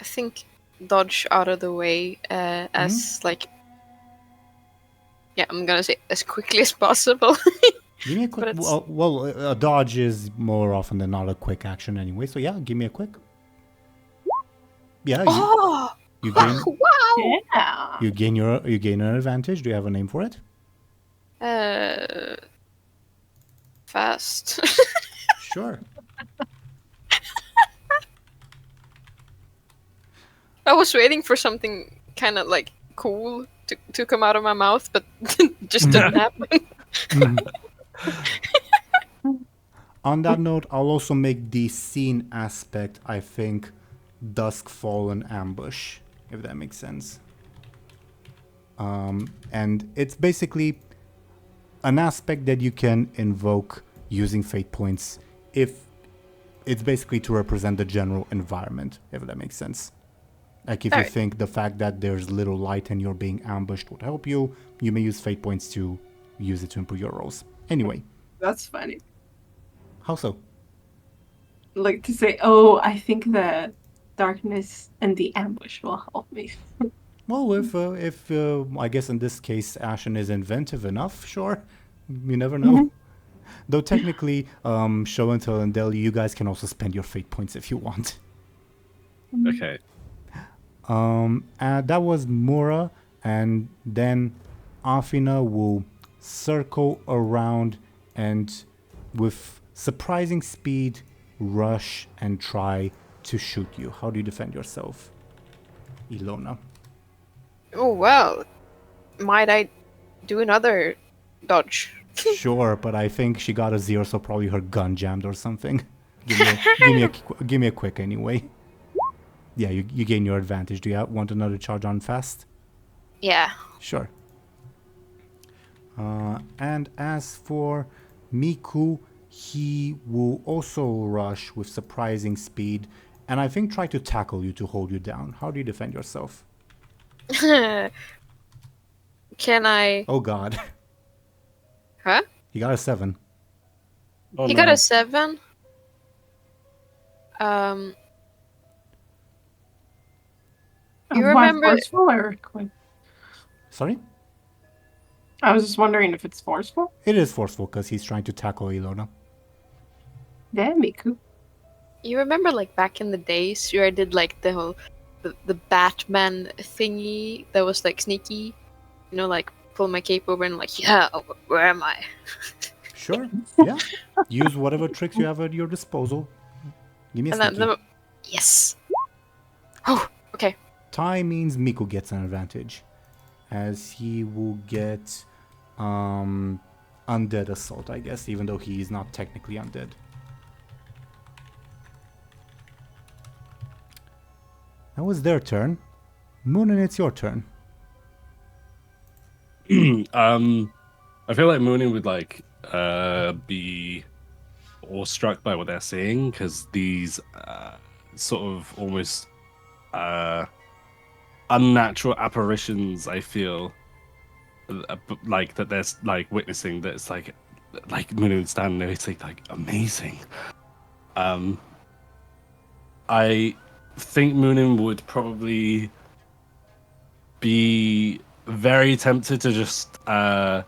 think dodge out of the way as like. Yeah, I'm gonna say as quickly as possible. Give me a quick. Well, a dodge is more often than not a quick action anyway. So yeah, give me a quick. Yeah. You gain. Wow. Yeah. You gain an advantage. Do you have a name for it? Fast. Sure. I was waiting for something kind of like cool to come out of my mouth, but just didn't happen. On that note, I'll also make the scene aspect, I think, Dusk Fallen Ambush, if that makes sense. And it's basically an aspect that you can invoke using fate points if it's basically to represent the general environment, if that makes sense. Like if you think the fact that there's little light and you're being ambushed would help you, you may use fate points to use it to improve your rolls. Anyway. That's funny. How so? Like to say, oh, I think the darkness and the ambush will help me. Well, if I guess in this case Ashen is inventive enough, sure. You never know. Mm-hmm. Though technically, Show&Tell and Dely, you guys can also spend your fate points if you want. Okay. That was Mura, and then Afina will circle around and with surprising speed rush and try to shoot you. How do you defend yourself, Illona? Oh, well. Might I do another dodge? Sure, but I think she got a 0, so probably her gun jammed or something. Give me a quick anyway. Yeah, you gain your advantage. Do you want another charge on fast? Yeah. Sure. And as for Miku, he will also rush with surprising speed, and I think try to tackle you to hold you down. How do you defend yourself? Can I... Oh god. Huh? He got a 7. Oh, he got a 7? You remember... Forceful or quick? Sorry? I was just wondering if it's forceful. It is forceful because he's trying to tackle Illona. Yeah, Miku. You remember, like, back in the days where I did, like, the whole... The Batman thingy that was, like, sneaky? You know, like, pull my cape over and, like, yeah, where am I? Sure, yeah. Use whatever tricks you have at your disposal. Give me a sneaky. Yes. Oh, okay. Tie means Miku gets an advantage, as he will get undead assault, I guess, even though he is not technically undead. That was their turn. Muninn, it's your turn. I feel like Muninn would like be awestruck by what they're seeing, because these sort of almost unnatural apparitions, I feel, like that they're like witnessing that it's like Muninn standing there, it's like amazing. I think Muninn would probably be very tempted to just 1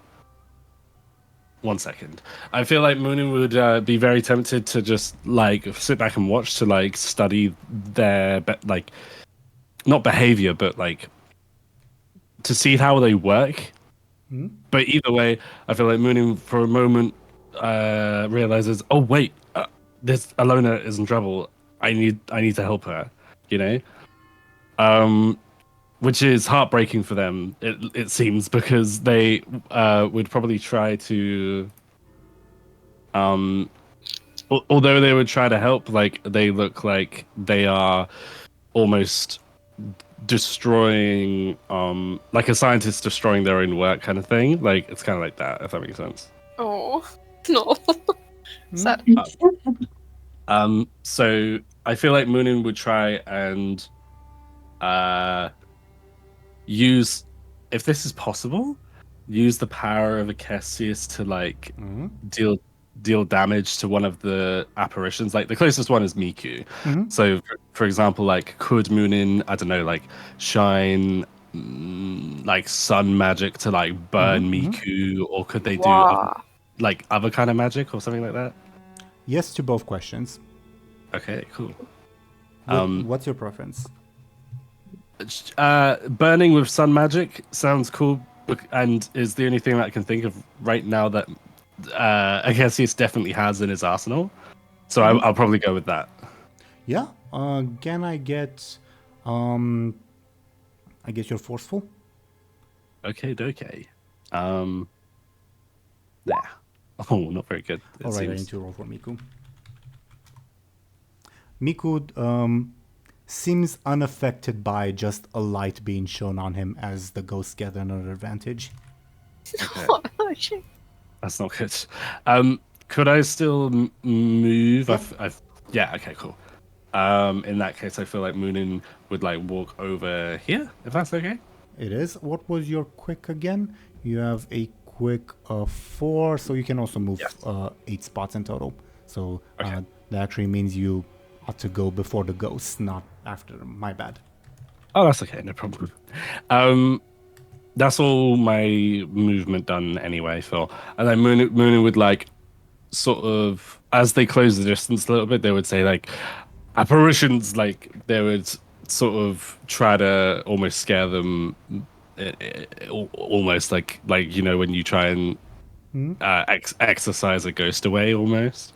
second. I feel like Muninn would be very tempted to just like sit back and watch, to like study their like not behavior, but like to see how they work. But either way, I feel like Muninn for a moment realizes, oh wait, this Illona is in trouble. I need to help her, you know? Which is heartbreaking for them, it seems, because they would probably try to although they would try to help, like they look like they are almost destroying like a scientist destroying their own work kind of thing. Like it's kind of like that, if that makes sense. Oh no. Sad. So I feel like Muninn would try and use, if this is possible, use the power of Akesius to like deal damage to one of the apparitions. Like the closest one is Miku. So for example, like could Muninn, I don't know, like shine like sun magic to like burn Miku, or could they do like other kind of magic or something like that? Yes to both questions. Okay, cool. What's your preference? Burning with sun magic sounds cool, and is the only thing that I can think of right now that Akesius definitely has in his arsenal. So I'll probably go with that. Yeah. Again, I guess you're forceful. Okay. Yeah. Oh, not very good. All right, I need to roll for Miku. Miku seems unaffected by just a light being shown on him as the ghosts gather another advantage. Okay. Oh, shit. That's not good. Could I still move? Yeah. Okay. Cool. In that case, I feel like Muninn would like walk over here, if that's okay. It is. What was your quick again? You have a quick of 4, so you can also move 8 spots in total. So that actually means you ought to go before the ghosts, not after them. My bad. Oh, that's okay. No problem. That's all my movement done anyway, Phil. And then Muninn would like sort of, as they close the distance a little bit, they would say like apparitions, like they would sort of try to almost scare them, almost like you know when you try and exorcise a ghost away, almost.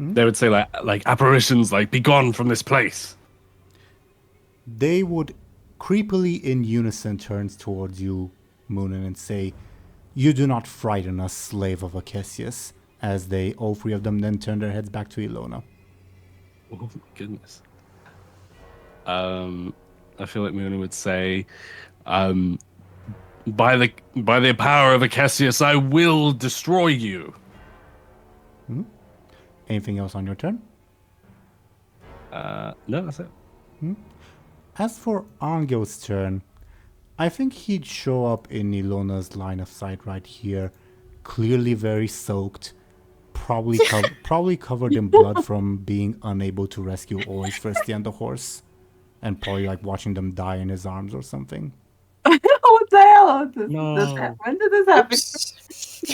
They would say like apparitions, like be gone from this place. They would creepily in unison turn towards you, Muninn, and say, "You do not frighten us, slave of Akesius," as they, all 3 of them, then turn their heads back to Illona. Oh my goodness. I feel like Muninn would say, by the power of Akesius, I will destroy you. Anything else on your turn? No, that's it. As for Anghel's turn, I think he'd show up in Illona's line of sight right here, clearly very soaked, probably covered in blood from being unable to rescue Oris Firsty and the horse, and probably like watching them die in his arms or something. What the hell? No. When did this happen?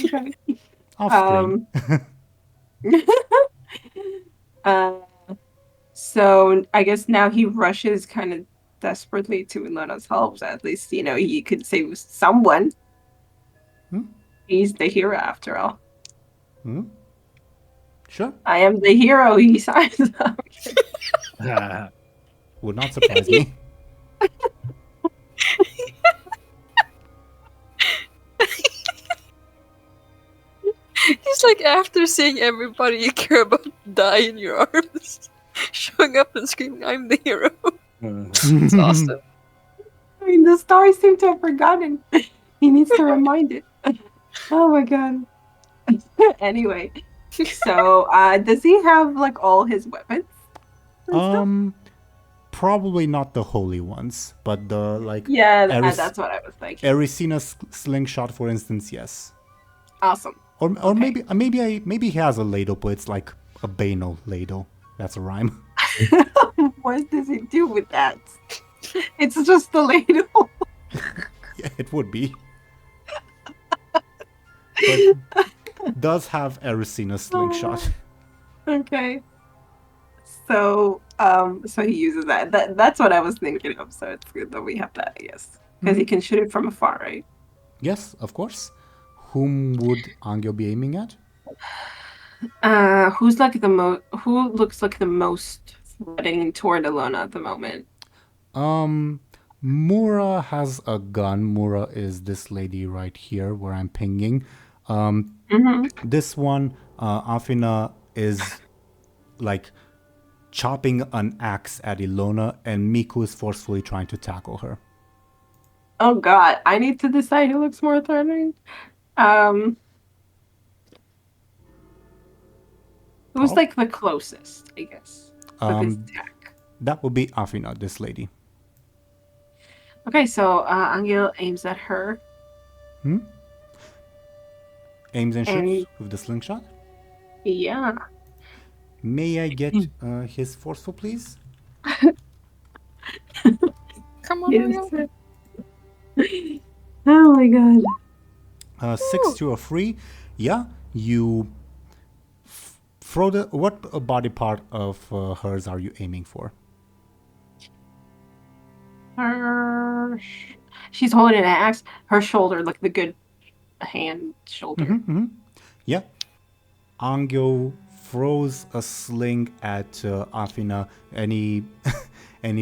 Okay. Off screen. So I guess now he rushes kind of desperately to Illona's help. So at least, you know, he could save someone. He's the hero after all. Sure. I am the hero, he signs up. Would not surprise me. He's like, after seeing everybody you care about die in your arms, showing up and screaming, "I'm the hero." It's awesome. I mean, the stars seem to have forgotten. He needs to remind it. Oh my god. Anyway, so does he have like all his weapons? Probably not the holy ones, but the like. Yeah, that's what I was thinking. Erisina's slingshot, for instance, yes. Awesome. Or Okay. maybe he has a ladle, but it's like a banal ladle. That's a rhyme. What does he do with that? It's just the ladle. Yeah, it would be. But does have Erisina's slingshot. Okay. So he uses that. That's what I was thinking of. So it's good that we have that, I guess, because he can shoot it from afar, right? Yes, of course. Whom would Anghel be aiming at? Who's like the most? Who looks like the most threatening toward Illona at the moment? Mura has a gun. Mura is this lady right here where I'm pinging. This one, Afina is like chopping an axe at Illona, and Miku is forcefully trying to tackle her. Oh God, I need to decide who looks more threatening. Who's like the closest, I guess, with his attack? That would be Afina, this lady. Okay, so Anghel aims at her. Aims and shoots with the slingshot? Yeah. May I get his forceful, please? Come on, Yes. Anghel. Oh my God. 6 to a 3. Yeah, you throw the... What body part of hers are you aiming for? She's holding an axe. Her shoulder, like the good hand shoulder. Yeah. Anghel throws a sling at Afina. Any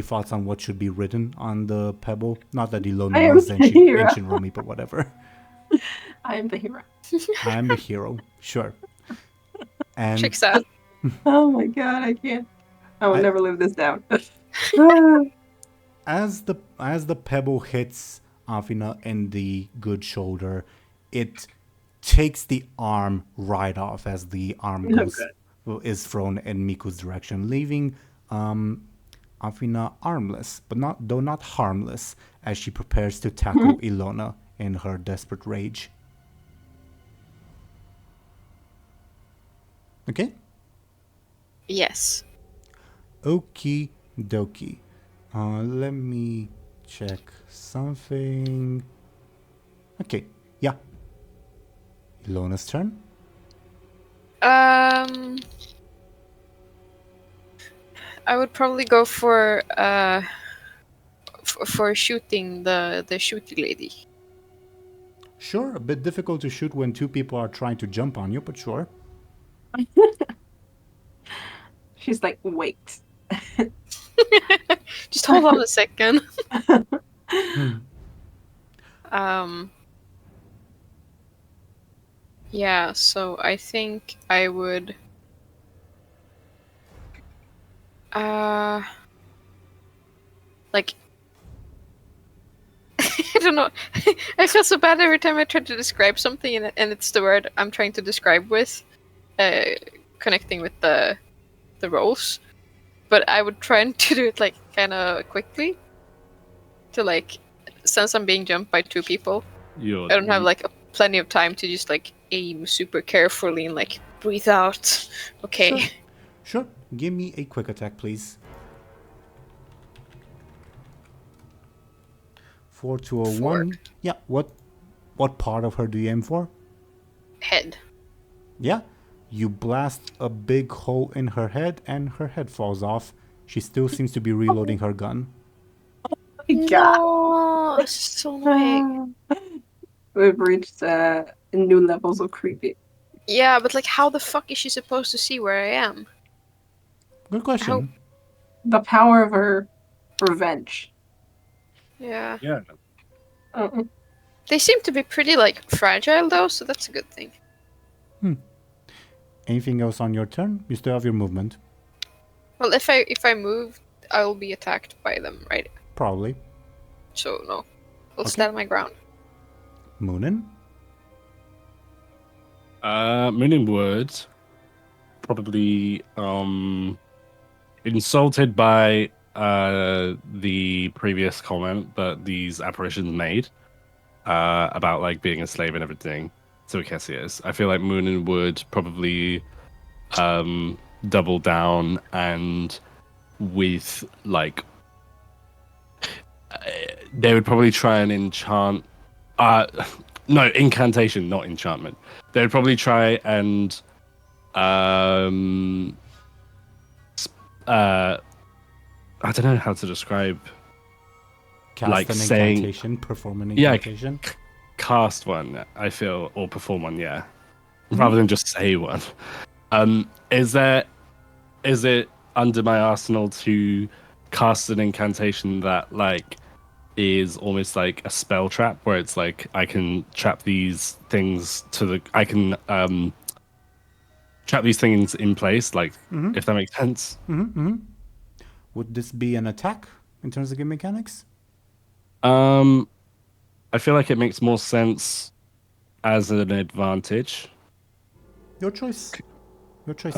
thoughts on what should be written on the pebble? Not that Illona knows ancient Romy, but whatever. I am the hero. I am the hero. Sure. And Checks out. Oh my God, I can't. I will never live this down. As the pebble hits Afina in the good shoulder, it takes the arm right off as the arm is thrown in Miku's direction, leaving Afina armless, but not harmless, as she prepares to tackle Illona in her desperate rage. Okay? Yes. Okie dokie. Let me check something. Okay, yeah. Illona's turn. I would probably go for shooting the shooty lady. Sure, a bit difficult to shoot when two people are trying to jump on you, but sure. She's like, wait. Just hold on a second. Yeah, so I think I would like I don't know. I feel so bad every time I try to describe something and it's the word I'm trying to describe with connecting with the roles. But I would try to do it like kind of quickly to like since I'm being jumped by two people. I don't have like plenty of time to just like aim super carefully and like breathe out. Okay. Sure. Give me a quick attack, please. 4 to a 1. Yeah. What part of her do you aim for? Head. Yeah. You blast a big hole in her head, and her head falls off. She still seems to be reloading her gun. No, it's so annoying. We've reached new levels of creepy. Yeah, but like, how the fuck is she supposed to see where I am? Good question. The power of her revenge. Yeah. Yeah. They seem to be pretty like fragile though, so that's a good thing. Anything else on your turn? You still have your movement. Well, if I move, I will be attacked by them, right? Probably. So no, I'll stand my ground. Muninn? Muninn would probably insulted by the previous comment that these apparitions made about like being a slave and everything to Cassius, I feel like Muninn would probably double down and with like they would probably try and enchant no, incantation, not enchantment. They would probably try and I don't know how to describe Cast like an saying incantation, perform an incantation. Cast one, I feel, or perform one, yeah, rather than just say one. Is it under my arsenal to cast an incantation that like is almost like a spell trap, where it's like I can trap these things trap these things in place, like if that makes sense. Would this be an attack in terms of game mechanics? I feel like it makes more sense as an advantage. Your choice. Your choice.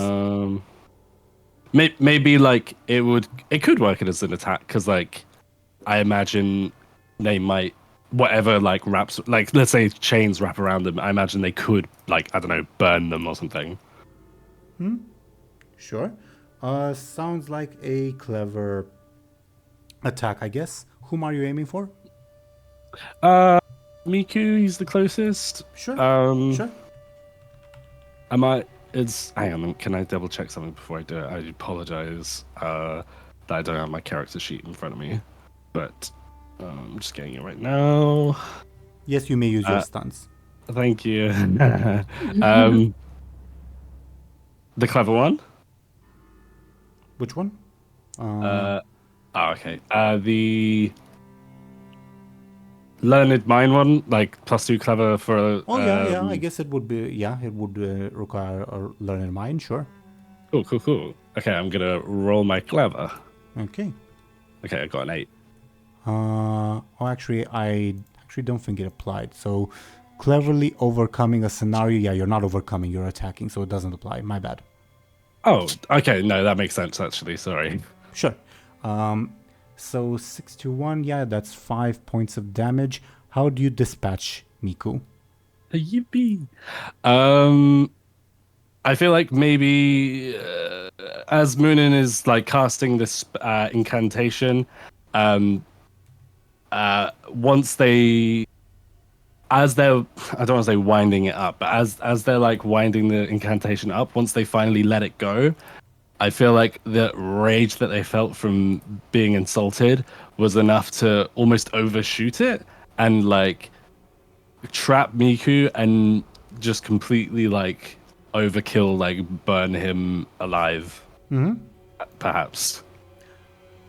Maybe like it could work as an attack, because like I imagine they might, whatever like wraps, like let's say chains wrap around them, I imagine they could like, I don't know, burn them or something. Sure. Sounds like a clever attack, I guess. Whom are you aiming for? Miku, he's the closest. Sure. Sure. Hang on, can I double check something before I do it? I apologize that I don't have my character sheet in front of me, but I'm just getting it right now. Yes, you may use your stunts. Thank you. The clever one? Which one? Okay. The learned mind one, like +2 clever for. Yeah. I guess it would be. Yeah, it would require a learned mind. Sure. Cool. Okay, I'm gonna roll my clever. Okay. Okay, I got an 8. Actually, I don't think it applied. So, cleverly overcoming a scenario. Yeah, you're not overcoming. You're attacking, so it doesn't apply. My bad. Oh, okay. No, that makes sense. Actually, sorry. Sure. So 6 to 1. Yeah, that's 5 points of damage. How do you dispatch Miku? Yippee! I feel like maybe as Muninn is like casting this incantation, once they, as they're, I don't want to say winding it up, but as they're like winding the incantation up, once they finally let it go, I feel like the rage that they felt from being insulted was enough to almost overshoot it and like trap Miku and just completely like overkill, like burn him alive. Perhaps.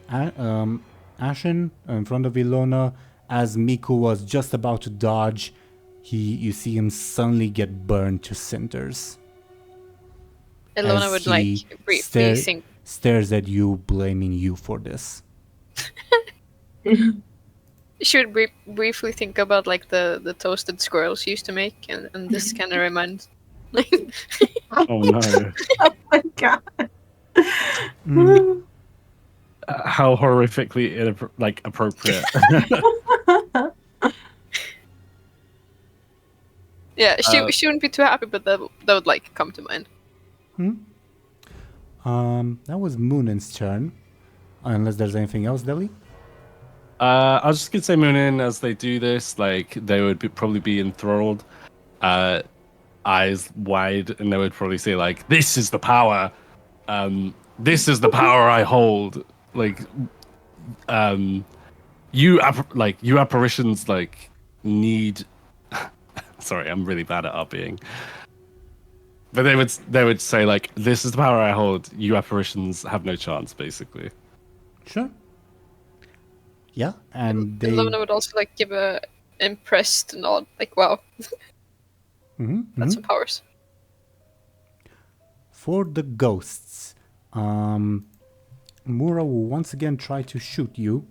Ashen in front of Illona, as Miku was just about to dodge, you see him suddenly get burned to cinders. Illona would like briefly think. Stares at you, blaming you for this. She would briefly think about like the toasted squirrels she used to make, and this kind of reminds. Oh no! Oh my god! How horrifically appropriate. Yeah, she wouldn't be too happy, but that would like come to mind. That was Munin's turn. Unless there's anything else, Deli? I was just gonna say Muninn, as they do this, like they would probably be enthralled, eyes wide, and they would probably say like, "This is the power. This is the power I hold." Like, you apparitions like need. Sorry, I'm really bad at RPing. But they would say like, "This is the power I hold. You apparitions have no chance," basically. Sure. Yeah, and they. Illona would also like give a impressed nod, like, "Wow, that's some powers." For the ghosts, Mura will once again try to shoot you.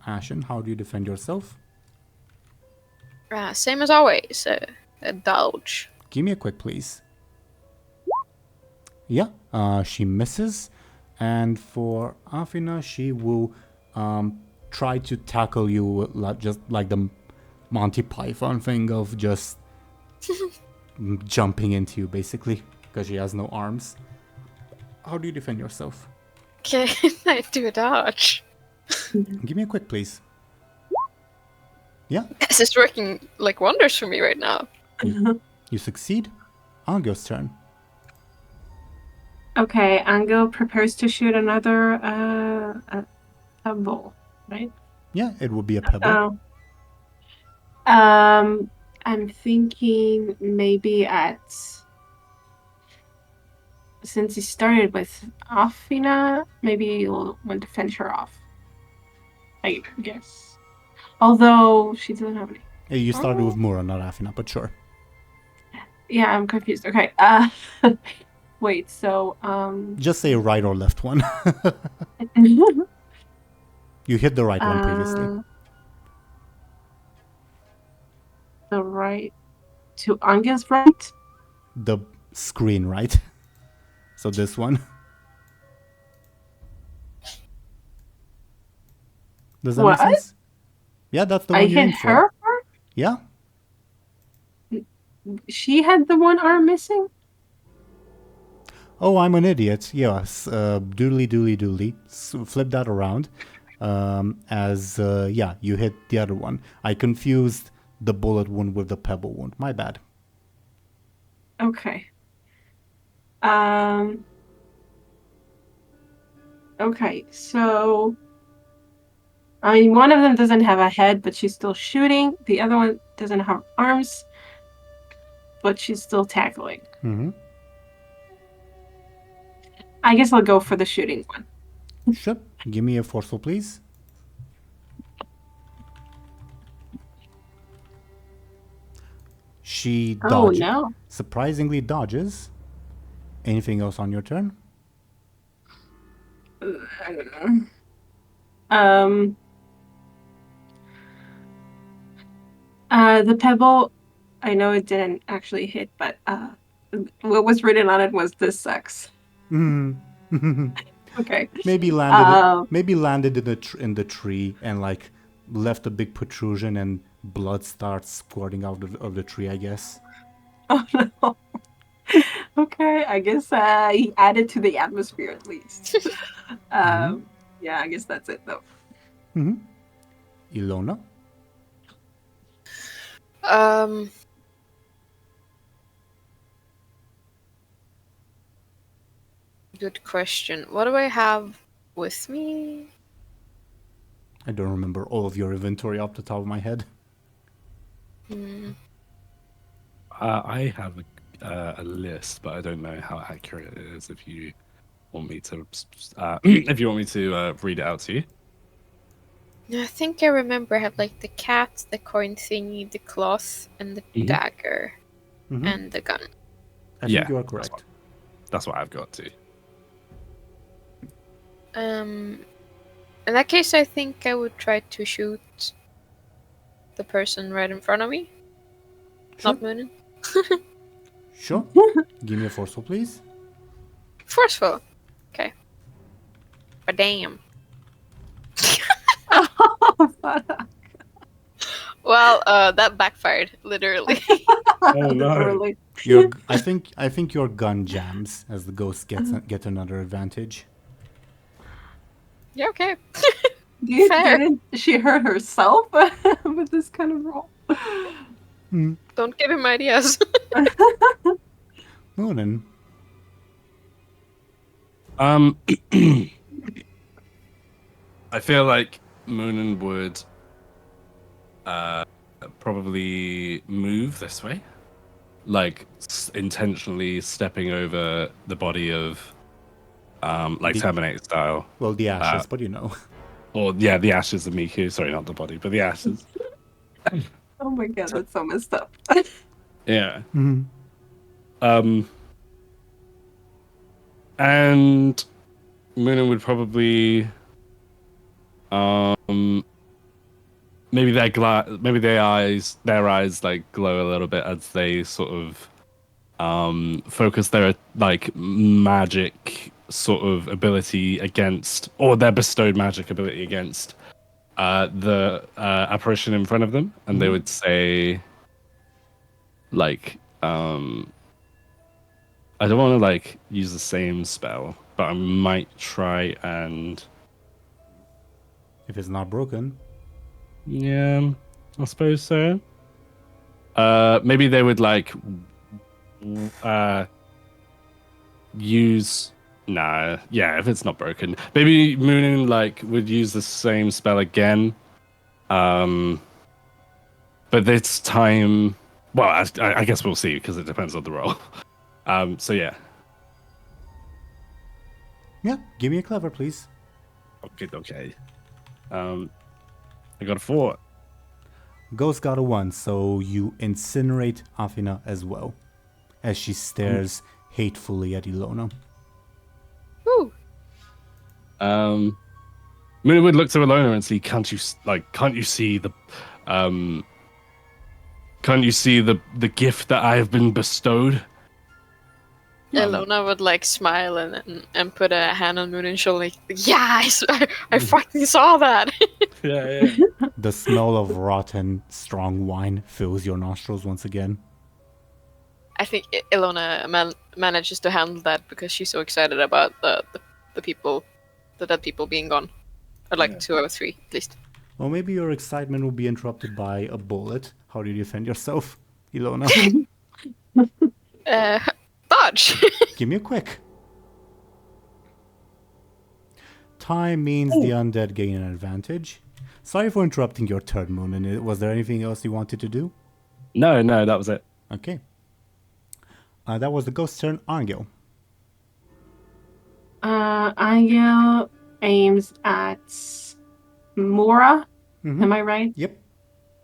Ashen, how do you defend yourself? Same as always, a dodge. Give me a quick, please. Yeah, she misses, And for Afina, she will try to tackle you just like the Monty Python thing of just jumping into you, basically, because she has no arms. How do you defend yourself? Can I do a dodge? Give me a quick, please. Yeah. This is working like wonders for me right now. You succeed. Angel's turn. Okay, Anghel prepares to shoot another a ball, right? Yeah, it would be a pebble. I'm thinking maybe since he started with Afina, maybe you'll want to finish her off. I guess. Although she doesn't have any. You started with Mura, not Afina, but sure. Yeah, I'm confused. Okay. Wait, so Just say right or left one. You hit the right one previously. The right to Angel's right? The screen, right? So this one. Does that make sense? Yeah, that's the one you aimed for. I hit her? Yeah. She had the one arm missing? Oh, I'm an idiot. Yes. Doodly. Flip that around. You hit the other one. I confused the bullet wound with the pebble wound. My bad. Okay. Okay, so I mean, one of them doesn't have a head, but she's still shooting. The other one doesn't have arms, but she's still tackling. Mm-hmm. I guess I'll go for the shooting one. Sure. Give me a forceful, please. She dodges. Oh, no. Surprisingly dodges. Anything else on your turn? I don't know. The pebble, I know it didn't actually hit, but what was written on it was "This sucks." Okay. Maybe landed in the tree and like left a big protrusion and blood starts squirting out of the tree, I guess. Oh no. Okay, I guess he added to the atmosphere at least. Yeah, I guess that's it though. Illona? Good question. What do I have with me? I don't remember all of your inventory off the top of my head. I have a list, but I don't know how accurate it is. If you want me to, read it out to you. I think I remember I have like the cat, the coin thingy, the cloth, and the dagger, and the gun. I think you are correct. That's what I've got too. In that case, I think I would try to shoot the person right in front of me. Sure. Not Muninn. Sure. Give me a forceful, please. Forceful. Okay. But damn. Well, that backfired, literally. Oh no! I think your gun jams as the ghost get another advantage. Yeah, okay. Didn't she hurt herself with this kind of roll? Don't give him ideas. Muninn. I feel like Muninn would probably move this way, like intentionally stepping over the body of, Terminator style. Well, the ashes, but you know. Or yeah, the ashes of Miku. Sorry, not the body, but the ashes. Oh my god, that's so messed up. Yeah. And Muninn would probably, maybe their eyes like glow a little bit as they sort of focus their like magic sort of ability against, or their bestowed magic ability against the apparition in front of them, and they would say, like, I don't want to like use the same spell, but I might try and. If it's not broken. Yeah, I suppose so. Maybe they would like use. Nah, yeah, if it's not broken, maybe Muninn like would use the same spell again. But this time, well, I guess we'll see because it depends on the roll. So yeah. Yeah, give me a clever, please. Okay. I got a 4. Ghost got a 1, so you incinerate Afina as well, as she stares hatefully at Illona. Woo. Muninn would look to Illona and see, can't you see the gift that I have been bestowed? Illona would like smile and put a hand on Munin's shoulder. Like, yeah, I fucking saw that. Yeah. The smell of rotten, strong wine fills your nostrils once again. I think Illona manages to handle that because she's so excited about the people, the dead people being gone, or like 2 out of 3 at least. Well, maybe your excitement will be interrupted by a bullet. How do you defend yourself, Illona? Dodge. Give me a quick. Time means the undead gain an advantage. Sorry for interrupting your turn, Muninn. Was there anything else you wanted to do? No, that was it. Okay. That was the ghost turn. Anghel. Anghel aims at Mora. Am I right? Yep.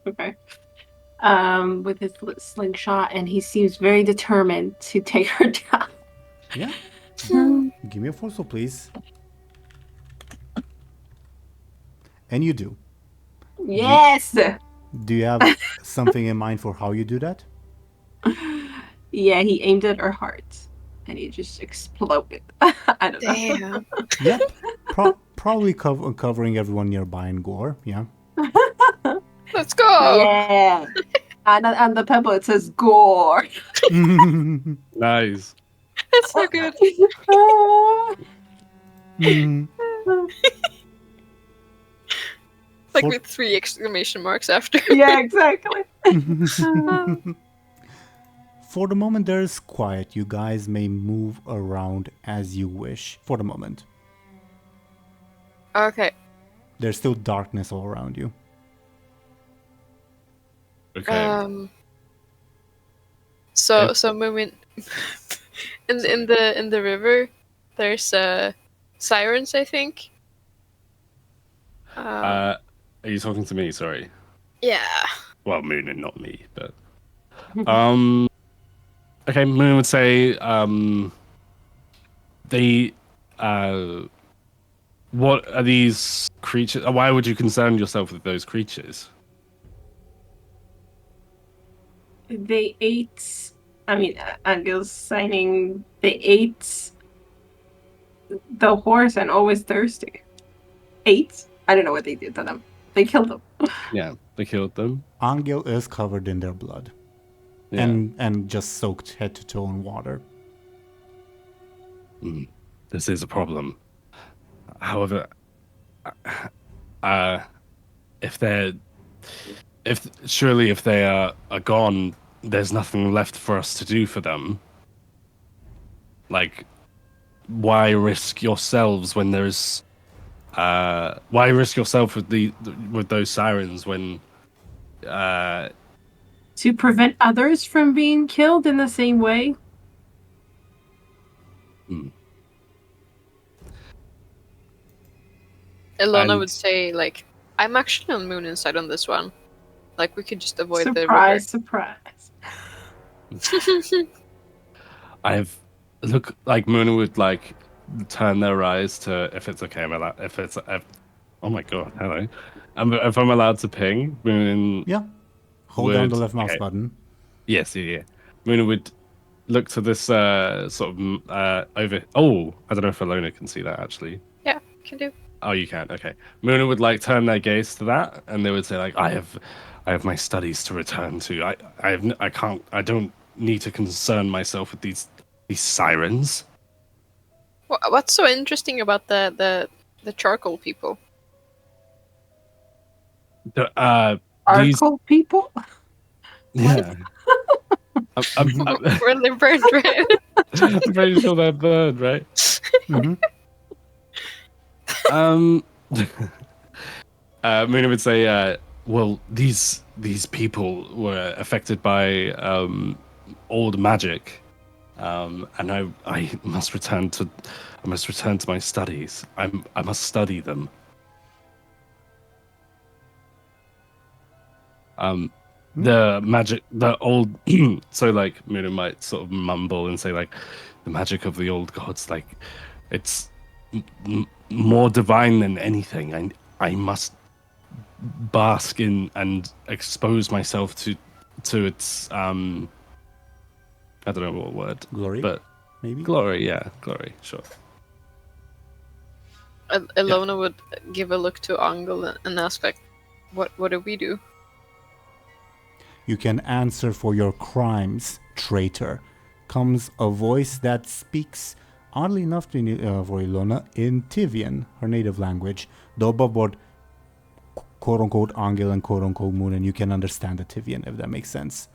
Okay. With his slingshot, and he seems very determined to take her down. Yeah. Give me a forceful, please. And you do. Yes! Do you have something in mind for how you do that? Yeah, he aimed at her heart, and he just exploded. I don't know. Damn. Yep. Probably covering everyone nearby in gore. Yeah. Let's go. Yeah. And on the pebble it says gore. Nice. That's so good. Like with 3 exclamation marks after. Yeah, exactly. For the moment, there is quiet. You guys may move around as you wish. For the moment. Okay. There's still darkness all around you. Okay. So moving in the river, there's sirens, I think. Are you talking to me? Sorry. Yeah. Well, Muninn, not me, but okay. Muninn would say, what are these creatures? Why would you concern yourself with those creatures? They ate. I mean, Angel's signing. They ate the horse and always thirsty. Ate? I don't know what they did to them. They killed them. Yeah, they killed them. Anghel is covered in their blood. Yeah. And just soaked head to toe in water. This is a problem. However, if they are gone, there's nothing left for us to do for them. Like, why risk yourselves when there's why risk yourself with those sirens when To prevent others from being killed in the same way. Illona would say, like, I'm actually on Munin's side on this one. Like, we could just avoid Surprise. the river. Look, like, Muninn would, like, turn their eyes to, if it's okay, oh my god, hello. If I'm allowed to ping, Muninn... Yeah. Hold down the left mouse button. Yes, yeah. Muninn would look to this sort of over. Oh, I don't know if Illona can see that actually. Yeah, can do. Oh, you can. Okay. Muninn would like turn their gaze to that, and they would say like, I have my studies to return to. I can't. I don't need to concern myself with these sirens. What's so interesting about the charcoal people? These Charcoal people? yeah. Where they burned red. I'm pretty sure they're bird, right? Mhm. Muninn would say, well, these people were affected by old magic, and I must return to my studies. I must study them. The magic, the old. So like Muninn might sort of mumble and say like, the magic of the old gods, like it's more divine than anything. I must bask in and expose myself to its I don't know what word, Glory, but maybe? glory, yeah, glory, sure. Illona would give a look to Anghel and ask like, what do we do? You can answer for your crimes, traitor. Comes a voice that speaks, oddly enough for Illona, in Tivian, her native language. Though above board, quote-unquote Anghel and quote-unquote Muninn, you can understand the Tivian, if that makes sense.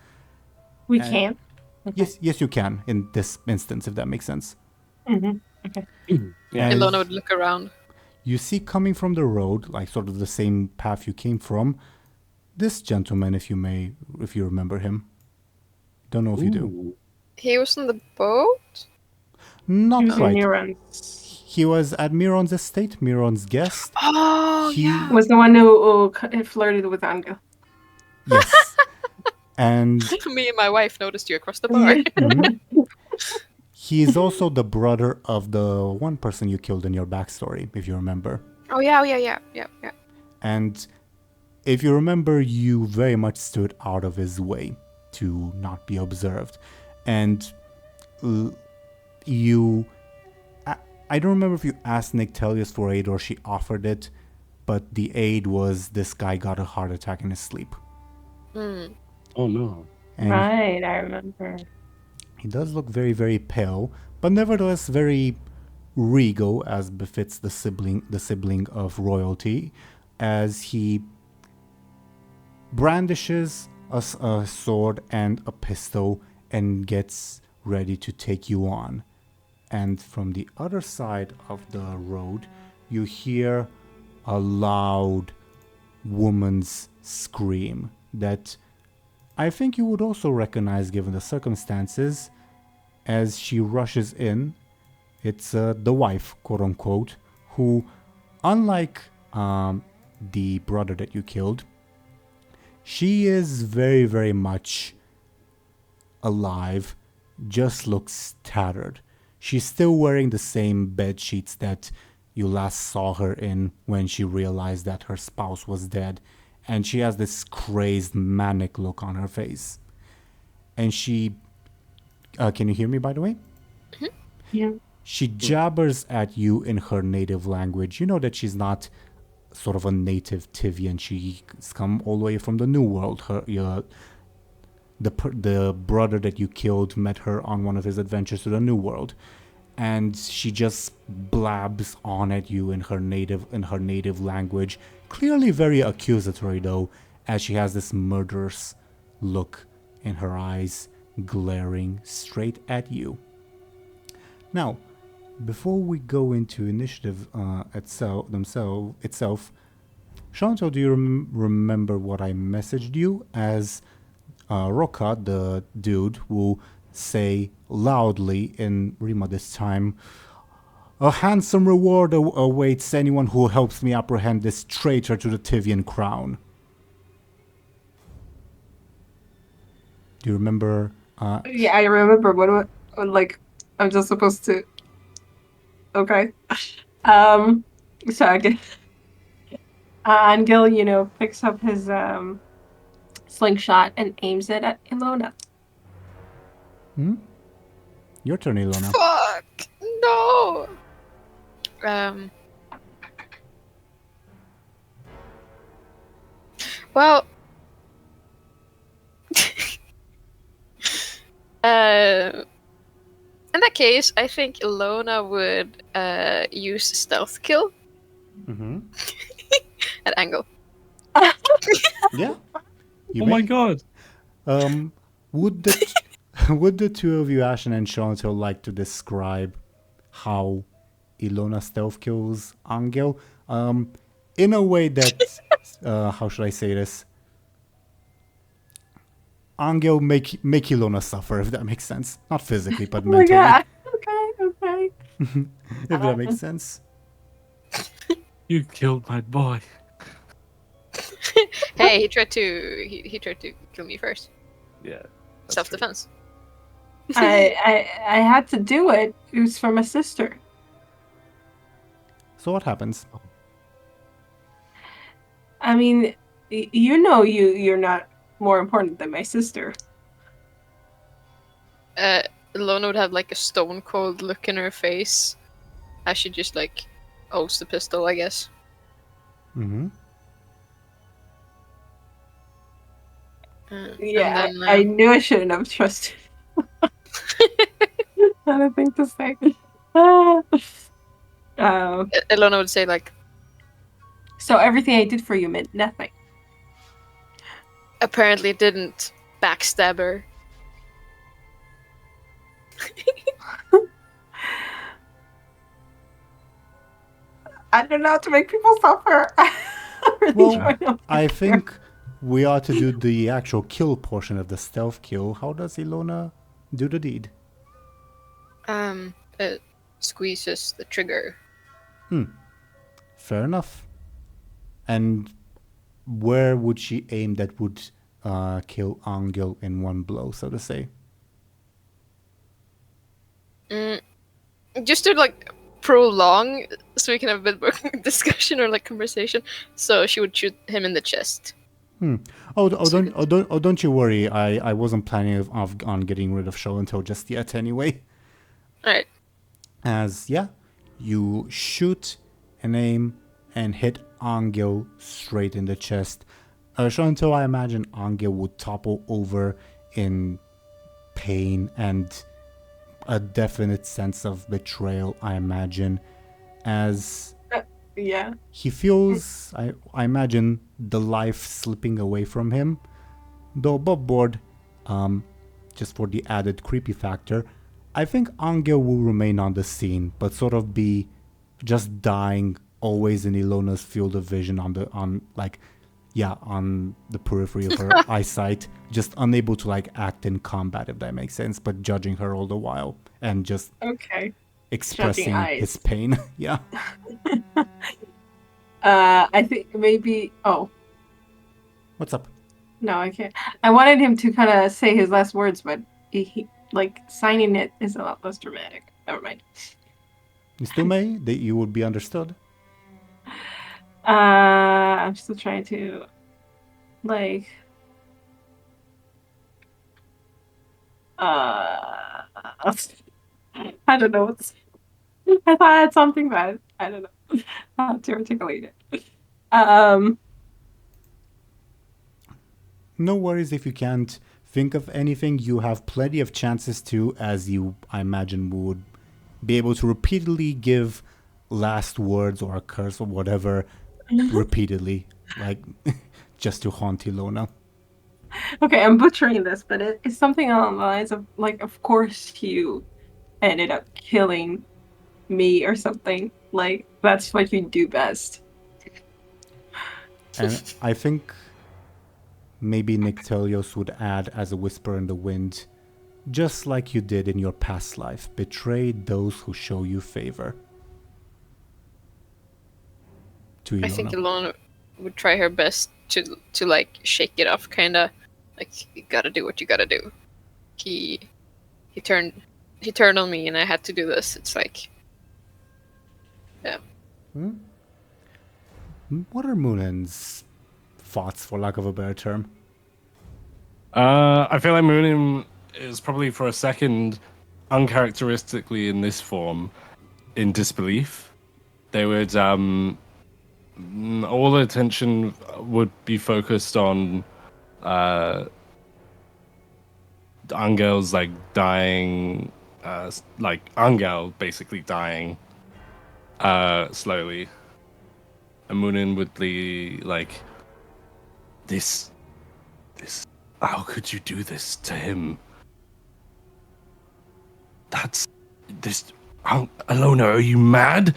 We can. Yes, you can, in this instance, if that makes sense. Mm-hmm. Okay. Yeah. And Illona would look around. you see coming from the road, like sort of the same path you came from, this gentleman, if you remember him. Don't know if you do. Ooh. He was on the boat? Not He was in quite. Miron's. He was at Miron's estate, Miron's guest. Oh, He- yeah. Was the one who flirted with Anghel. Yes. And Me and my wife noticed you across the bar. mhm. He is also the brother of the one person you killed in your backstory, if you remember. Oh, yeah. And if you remember, you very much stood out of his way to not be observed. And I don't remember if you asked Nictelius for aid or she offered it, but the aid was this guy got a heart attack in his sleep. Mm. Oh no. And Right, I remember. he does look very, very pale, but nevertheless very regal, as befits the sibling of royalty, as he brandishes a sword and a pistol and gets ready to take you on. And from the other side of the road, you hear a loud woman's scream that I think you would also recognize given the circumstances as she rushes in. It's the wife, quote unquote, who, unlike the brother that you killed, she is very, very much alive, just looks tattered. She's still wearing the same bed sheets that you last saw her in when she realized that her spouse was dead, and she has this crazed, manic look on her face. And she... can you hear me, by the way? Yeah. She jabbers at you in her native language. You know that she's not sort of a native Tivian. She's come all the way from the New World. The brother that you killed met her on one of his adventures to the New World, and she just blabs on at you in her native language, clearly very accusatory though, as she has this murderous look in her eyes, glaring straight at you. Now, before we go into initiative itself, Show&Tell, do you remember what I messaged you as Roka, the dude, will say loudly in Rima this time, "A handsome reward awaits anyone who helps me apprehend this traitor to the Tivian crown." Do you remember? Yeah, I remember. What like, I'm just supposed to... Okay. So again, Anghel, picks up his slingshot and aims it at Illona. Your turn, Illona. Fuck! No! Well... in that case, I think Illona would use stealth kill Mm-hmm. at Anghel. Yeah. You Oh my may. god. Would the would the two of you, Ashen and Show&Tell, like to describe how Illona stealth kills Anghel? In a way that how should I say this? Anghel make Illona suffer, if that makes sense. Not physically, but Oh my mentally. god. Okay. If that makes sense. You killed my boy. Hey, he tried to kill me first. Yeah. Self-defense. I had to do it. It was for my sister. So what happens? I mean, you're not more important than my sister. Illona would have like a stone cold look in her face as she just like holds the pistol, I guess. Mm-hmm. Yeah, and then, I knew I shouldn't have trusted. Not a thing to say. Illona would say like, So everything I did for you meant nothing. apparently didn't backstab her. I don't know how to make people suffer. Well, I think we ought to do the actual kill portion of the stealth kill. How does Illona do the deed? It squeezes the trigger. Fair enough. And where would she aim that would kill Anghel in one blow, so to say? Just to like prolong, so we can have a bit more discussion or like conversation. So she would shoot him in the chest. Don't you worry. I wasn't planning on getting rid of Show&Tell just yet anyway. All right. As you shoot and aim and hit Anghel straight in the chest. Show&Tell, I imagine Anghel would topple over in pain and a definite sense of betrayal, I imagine, as Yeah. he feels, I imagine, the life slipping away from him. Though above board, just for the added creepy factor, I think Anghel will remain on the scene, but sort of be just dying always in Illona's field of vision on the periphery of her eyesight, just unable to like act in combat, if that makes sense, but judging her all the while and just expressing his pain. Yeah. I think maybe. Oh. What's up? No, I can't. I wanted him to kind of say his last words, but he like signing it is a lot less dramatic. Never mind. You still may, that you would be understood. I'm still trying to, like, I don't know. I thought I had something, but I don't know how to articulate it. No worries if you can't think of anything. You have plenty of chances to, as you, I imagine, would be able to repeatedly give last words or a curse or whatever repeatedly, like just to haunt Illona. Okay, I'm butchering this, but it's something along the lines of, like, of course you ended up killing me or something. Like, that's what you do best. And I think maybe Nictelios would add as a whisper in the wind, just like you did in your past life, betray those who show you favor. To Illona. I think Illona would try her best to like shake it off, kind of like, you gotta do what you gotta do. He turned on me, and I had to do this. It's like, yeah. What are Munin's thoughts, for lack of a better term? I feel like Muninn is probably for a second uncharacteristically in this form, in disbelief. They would all the attention would be focused on Angel's like dying, like Anghel basically dying slowly. And Muninn would be like, this, how could you do this to him? Illona, are you mad?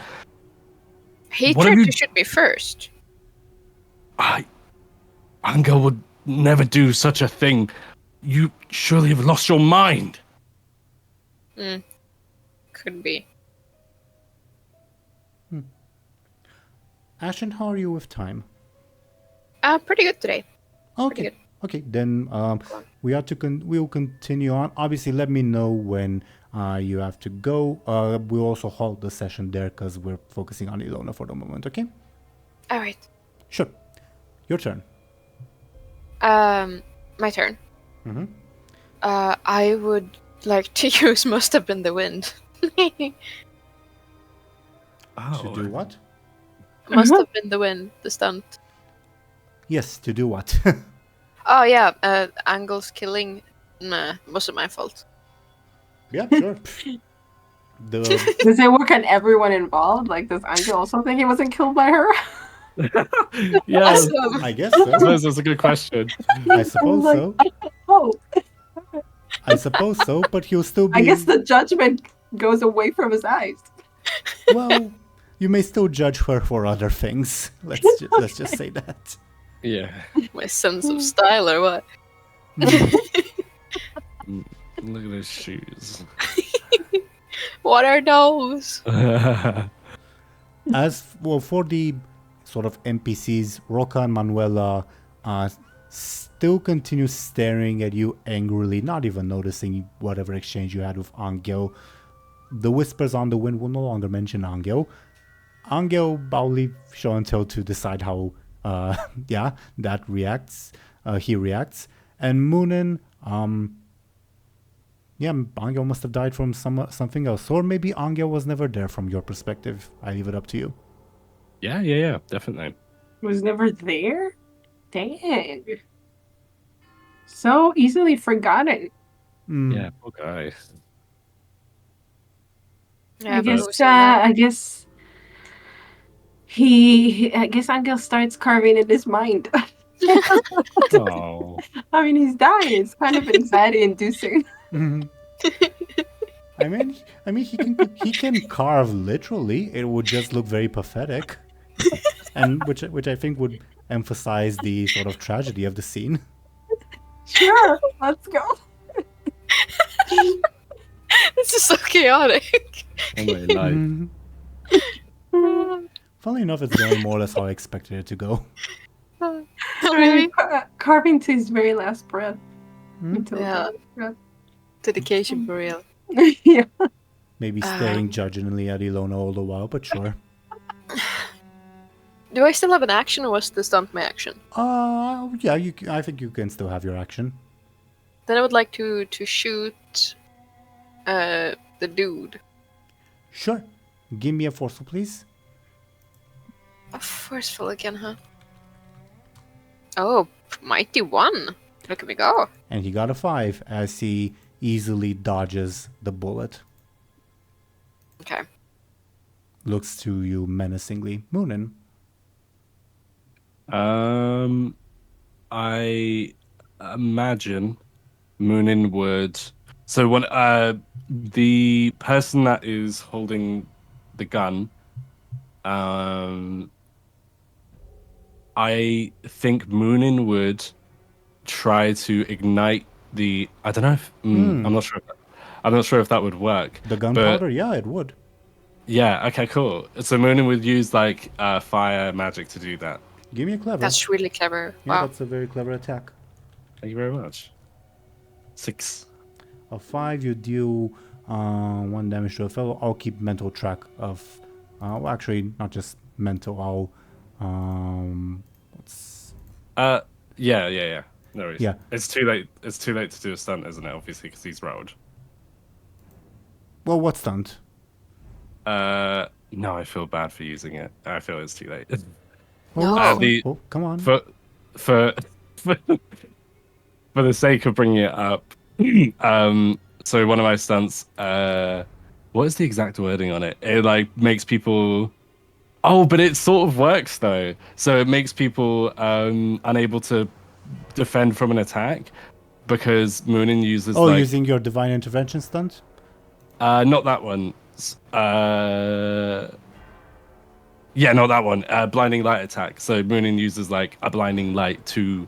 Hatred should be first. Anghel would never do such a thing. You surely have lost your mind. Could be. Ashen, how are you with time? Pretty good today. Okay. good. Okay, then we'll continue on. Obviously, let me know when you have to go. We'll also halt the session there because we're focusing on Illona for the moment, okay? All right. Sure. Your turn. My turn. Mm-hmm. I would like to use Must Have Been the Wind. To do what? Must Have Been the Wind, the stunt. Yes, to do what? Oh yeah, Angle's killing. Nah, wasn't my fault. Yeah, sure. Does it work on everyone involved? Like, does Anghel also think he wasn't killed by her? Yeah, Awesome. I guess I so. suppose that's a good question. I suppose like, so. Oh, I suppose so, but he'll still be... I guess the judgment goes away from his eyes. Well, you may still judge her for other things. Let's just say that. Yeah. My sense of style, or what? Look at those shoes. What are those? As well, for the sort of NPCs, Roca and Manuela still continue staring at you angrily, not even noticing whatever exchange you had with Anghel. The whispers on the wind will no longer mention Anghel. Anghel, I'll leave Show&Tell to decide how that reacts. He reacts. And Muninn, Anghel must have died from something else. Or maybe Anghel was never there from your perspective. I leave it up to you. Yeah, definitely. Was never there? Dang. So easily forgotten. Yeah, poor guy. Yeah, I but it guess was in there. I guess Anghel starts carving in his mind. Oh. I mean, he's dying. It's kind of anxiety inducing. Mhm. I mean, he can carve literally. It would just look very pathetic, and which I think would emphasize the sort of tragedy of the scene. Sure, let's go. This is so chaotic. Oh my life. Mhm. Funnily enough, it's going more or less how I expected it to go. Really? Carving to his very last breath. Mhm. Until Yeah. his breath. Dedication for real. Yeah. Maybe staring judgingly at Illona all the while, but sure. Do I still have an action, or was the stunt my action? Yeah, I think you can still have your action. Then I would like to shoot the dude. Sure. Give me a forceful, please. A forceful again, huh? Oh, mighty one. Look at me go. And he got a 5 as he easily dodges the bullet. Okay. Looks to you menacingly. Muninn. I imagine Muninn would. So when the person that is holding the gun, I think Muninn would try to ignite the. I don't know if I'm not sure. I'm not sure if that would work. The gunpowder? Yeah, it would. Yeah. Okay. Cool. So Muninn would use like fire magic to do that. Give me a clever. That's really clever. Yeah, Wow. that's a very clever attack. Thank you very much. 6. A 5, you deal 1 damage to a fellow. I'll keep mental track of. Well, actually, not just mental. I'll. What's. Yeah. No worries. Yeah. It's too late. It's too late to do a stunt, isn't it? Obviously, because he's rolled. Well, what stunt? No, I feel bad for using it. I feel it's too late. Well, No. what The- stunt? Oh, come on. for for for for the sake of bringing it up, so one of my stunts, what is the exact wording on it? It like makes people. Oh, but it sort of works though. So it makes people unable to defend from an attack because Muninn uses Oh, like using your divine intervention stunt? not that one. Yeah, not that one. Blinding light attack. So Muninn uses like a blinding light to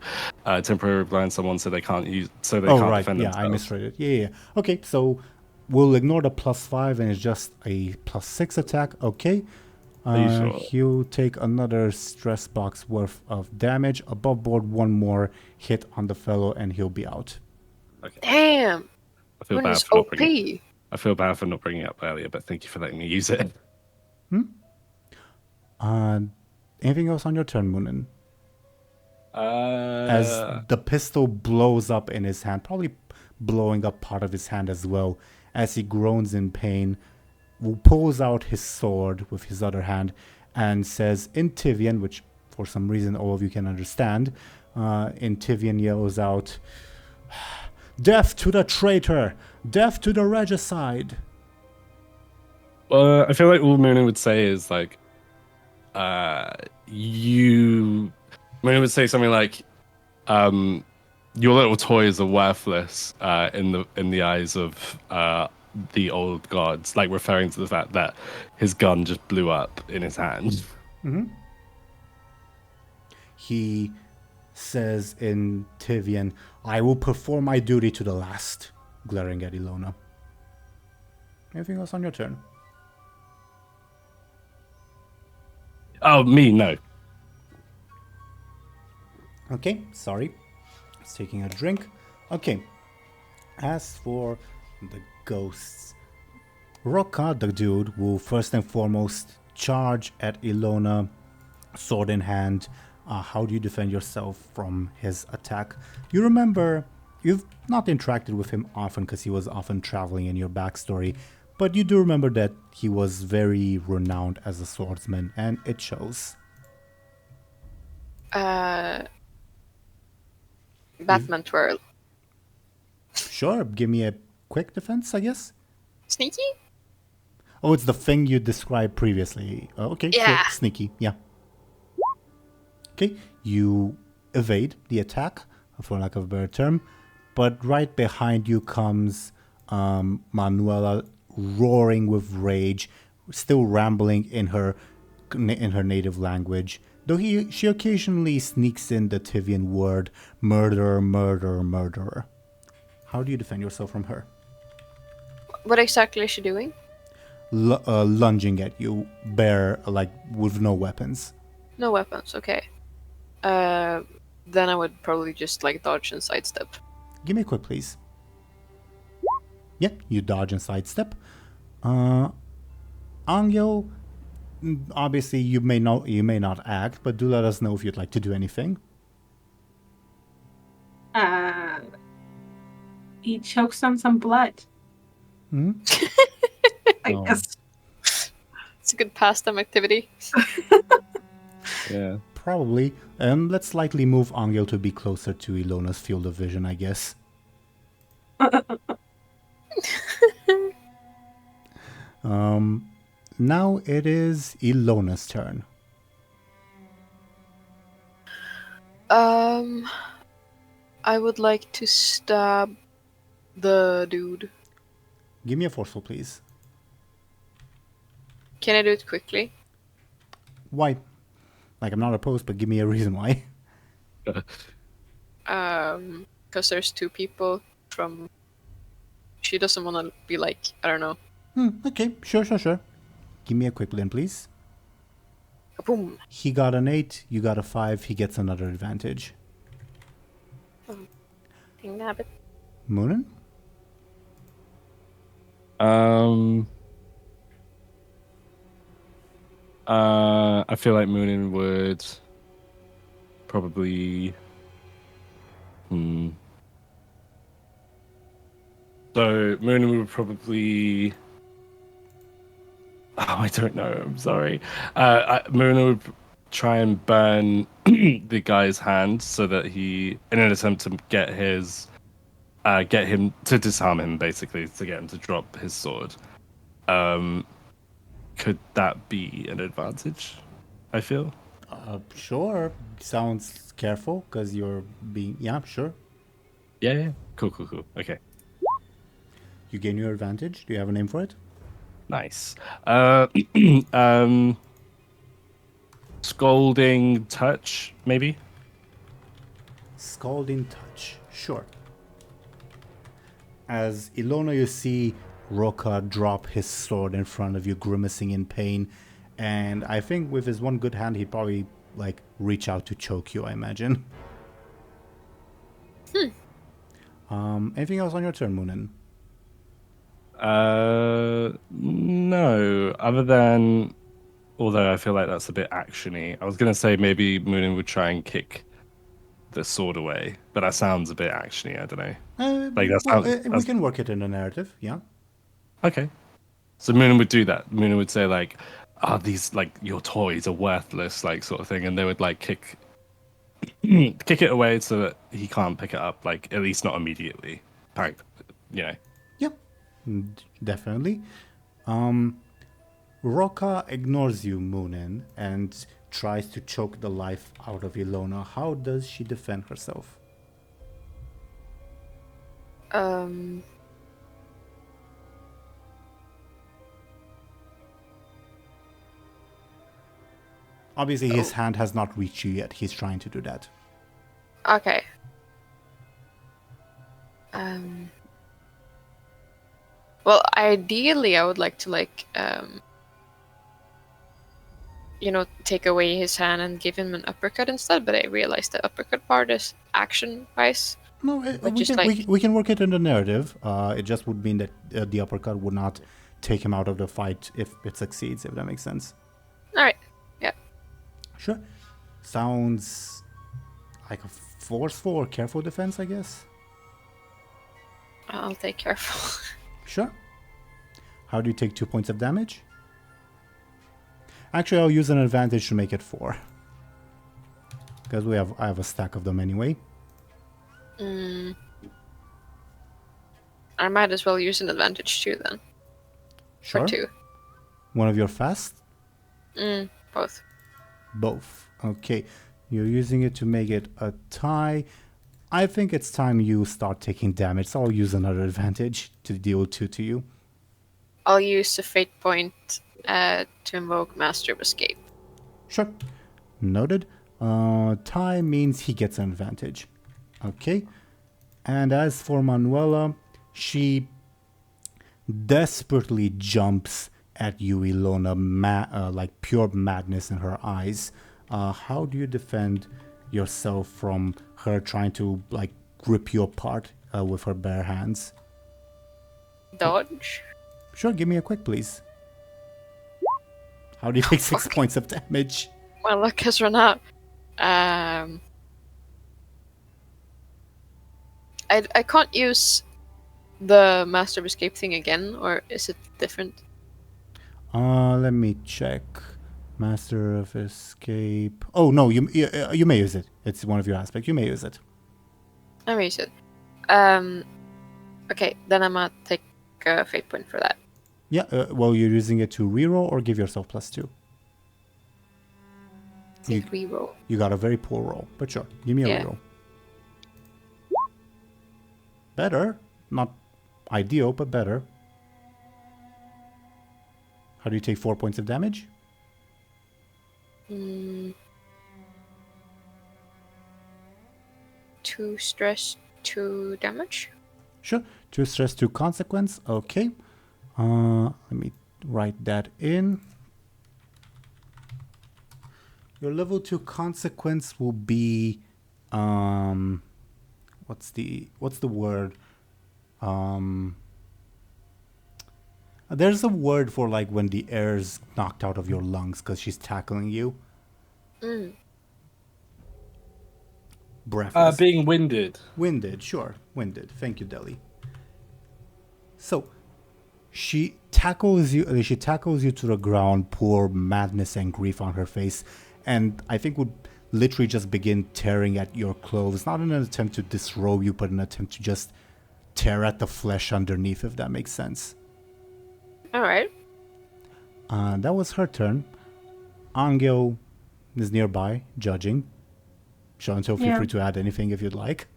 temporarily blind someone so they can't Oh, right. defend Yeah, themselves. I misread it. Yeah. Okay, so we'll ignore the +5 and it's just a +6 attack. Okay. Are you sure? He'll take another stress box worth of damage. Above board, one more hit on the fellow and he'll be out. Okay. Damn. I feel What bad is for not OP? bringing. I feel bad for not bringing it up earlier, but thank you for letting me use it. Anything else on your turn, Muninn? As As the pistol blows up in his hand, probably blowing up part of his hand as well, as he groans in pain, pulls out his sword with his other hand and says in Tivian, which for some reason all of you can understand, in Tivian yells out, "Death to the traitor! Death to the regicide!" I feel like all Muninn would say is like, Muninn would say something like, your little toys are worthless in the eyes of the old gods, like referring to the fact that his gun just blew up in his hand. He says in Tivian, "I will perform my duty to the last," glaring at Illona. Anything else on your turn? Oh, me, no. Okay, sorry. I was taking a drink. Okay. As for the ghosts, Roka, the dude, will first and foremost charge at Illona, sword in hand. How do you defend yourself from his attack? You remember, you've not interacted with him often because he was often traveling in your backstory, but you do remember that he was very renowned as a swordsman, and it shows. Batman twirl. Sure, give me a quick defense, I guess. Sneaky? Oh, it's the thing you described previously. Okay, Yeah. sure, sneaky, yeah. Okay, you evade the attack, for lack of a better term, but right behind you comes Manuela, roaring with rage, still rambling in her native language. Though she occasionally sneaks in the Tivian word, murderer, murderer, murderer. How do you defend yourself from her? What exactly is she doing? Lunging at you, bare, like, with no weapons. No weapons, okay. Then I would probably just like dodge and sidestep. Give me a quick, please. Yeah, you dodge and sidestep. Anghel, obviously you may not act, but do let us know if you'd like to do anything. He chokes on some blood. I Oh. guess. It's a good pastime activity. Yeah. Probably. Let's likely move Anghel to be closer to Illona's field of vision, I guess. Now it is Illona's turn. I would like to stab the dude. Give me a forceful, please. Can I do it quickly? Why? Like, I'm not opposed, but give me a reason why. Because there's two people from... She doesn't want to be like, I don't know. Okay, sure. Give me a quick lin, please. Boom. He got an 8, you got a 5, he gets another advantage. Nabbit. Muninn? I feel like Muninn would probably. So Muninn would probably I don't know. I'm sorry. Muninn would try and burn the guy's hand so that in an attempt to get him to disarm him, basically, to get him to drop his sword. Could that be an advantage? I feel. Sure. Sounds careful because you're being. Yeah, sure. Yeah. Cool. Okay. You gain your advantage. Do you have a name for it? Nice. Scolding touch, maybe? Scalding touch. Sure. As Illona, you see Roka drop his sword in front of you, grimacing in pain. And I think with his one good hand, he'd probably, reach out to choke you, I imagine. Anything else on your turn, Muninn? No. Other than... Although I feel like that's a bit actiony. I was going to say maybe Muninn would try and kick the sword away. But that sounds a bit actiony, I don't know. We can work it in the narrative, yeah. Okay. So Muninn would do that. Muninn would say, these, your toys are worthless, sort of thing. And they would, kick it away so that he can't pick it up, at least not immediately. Yep, definitely. Roka ignores you, Muninn, and tries to choke the life out of Illona. How does she defend herself? Obviously, his hand has not reached you yet. He's trying to do that. Okay. Well, ideally, I would like to, take away his hand and give him an uppercut instead, but I realized the uppercut part is action-wise. No, we can work it in the narrative. It just would mean that the uppercut would not take him out of the fight if it succeeds, if that makes sense. All right. Yeah. Sure. Sounds like a forceful or careful defense, I guess. I'll take careful. Sure. How do you take 2 points of damage? Actually, I'll use an advantage to make it 4. Because I have a stack of them anyway. I might as well use an advantage too then. Sure. For 2. One of your fast? Both. Both. Okay. You're using it to make it a tie. I think it's time you start taking damage, so I'll use another advantage to deal 2 to you. I'll use the fate point to invoke Master of Escape. Sure. Noted. Tie means he gets an advantage. Okay. And as for Manuela, she desperately jumps at you, Illona, like pure madness in her eyes. How do you defend yourself from her trying to rip you apart with her bare hands? Dodge? Sure, give me a quick, please. How do you take 6 points of damage? My luck has run out. I can't use the Master of Escape thing again, or is it different? Let me check. Master of Escape. Oh no, you may use it. It's one of your aspects. You may use it. I may use it. Okay, then I'm gonna take a fate point for that. Yeah. Well, you're using it to reroll or give yourself +2. Take reroll. You got a very poor roll, but sure. Give me a reroll. Better. Not ideal, but better. How do you take 4 points of damage? 2 stress, 2 damage. Sure. 2 stress, 2 consequence. Okay. Let me write that in. Your level 2 consequence will be what's the word? There's a word for when the air's knocked out of your lungs because she's tackling you. Breathless. Being winded. Winded, sure. Winded. Thank you, Deli. So, She tackles you to the ground, pour madness and grief on her face, and I think would literally just begin tearing at your clothes, not in an attempt to disrobe you, but an attempt to just tear at the flesh underneath, if that makes sense. Alright. That was her turn. Anghel is nearby, judging. Show&Tell, feel free to add anything if you'd like.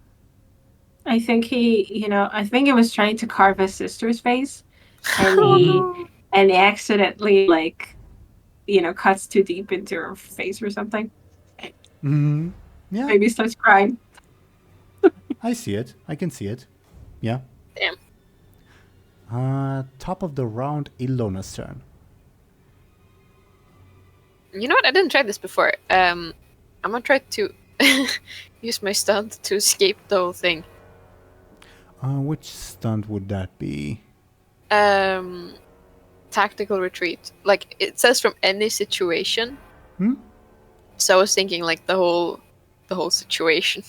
I think he was trying to carve his sister's face, and he accidentally, like, cuts too deep into her face or something. Mm-hmm. Yeah. Maybe starts crying. I see it. I can see it. Yeah. Damn. Top of the round, Illona's turn. You know what? I didn't try this before. I'm gonna try to use my stunt to escape the whole thing. Which stunt would that be? Tactical retreat. Like, it says from any situation. So I was thinking, like, the whole situation.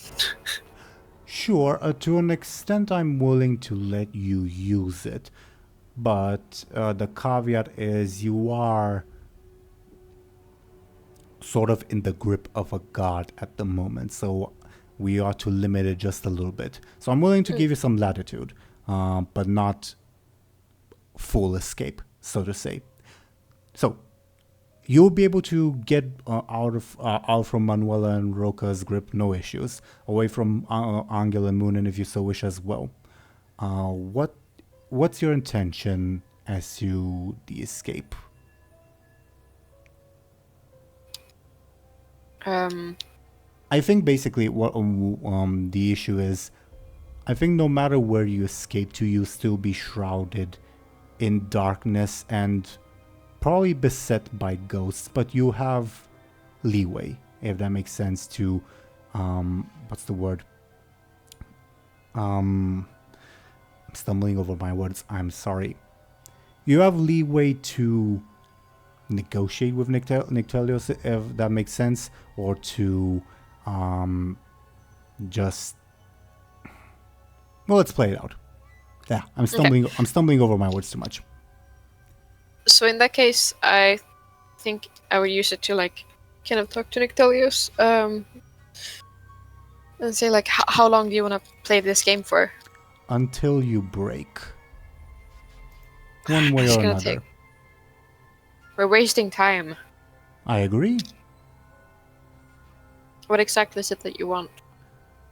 Sure, to an extent I'm willing to let you use it. But the caveat is you are sort of in the grip of a god at the moment, so we are to limit it just a little bit. So I'm willing to give you some latitude, but not full escape, so to say. So you'll be able to get out from Manuela and Roca's grip, no issues. Away from Anghel and Muninn if you so wish as well. What's your intention as to the escape? I think basically what the issue is, I think no matter where you escape to, you'll still be shrouded in darkness and probably beset by ghosts, but you have leeway, if that makes sense, to what's the word? I'm stumbling over my words, I'm sorry. You have leeway to negotiate with Nictelios, if that makes sense, or to just, well, let's play it out. Yeah, I'm stumbling over my words too much. So in that case, I think I would use it to, like, kind of talk to Nictelios, and say, like, how long do you want to play this game for? Until you break. One way or another. We're wasting time. I agree. What exactly is it that you want?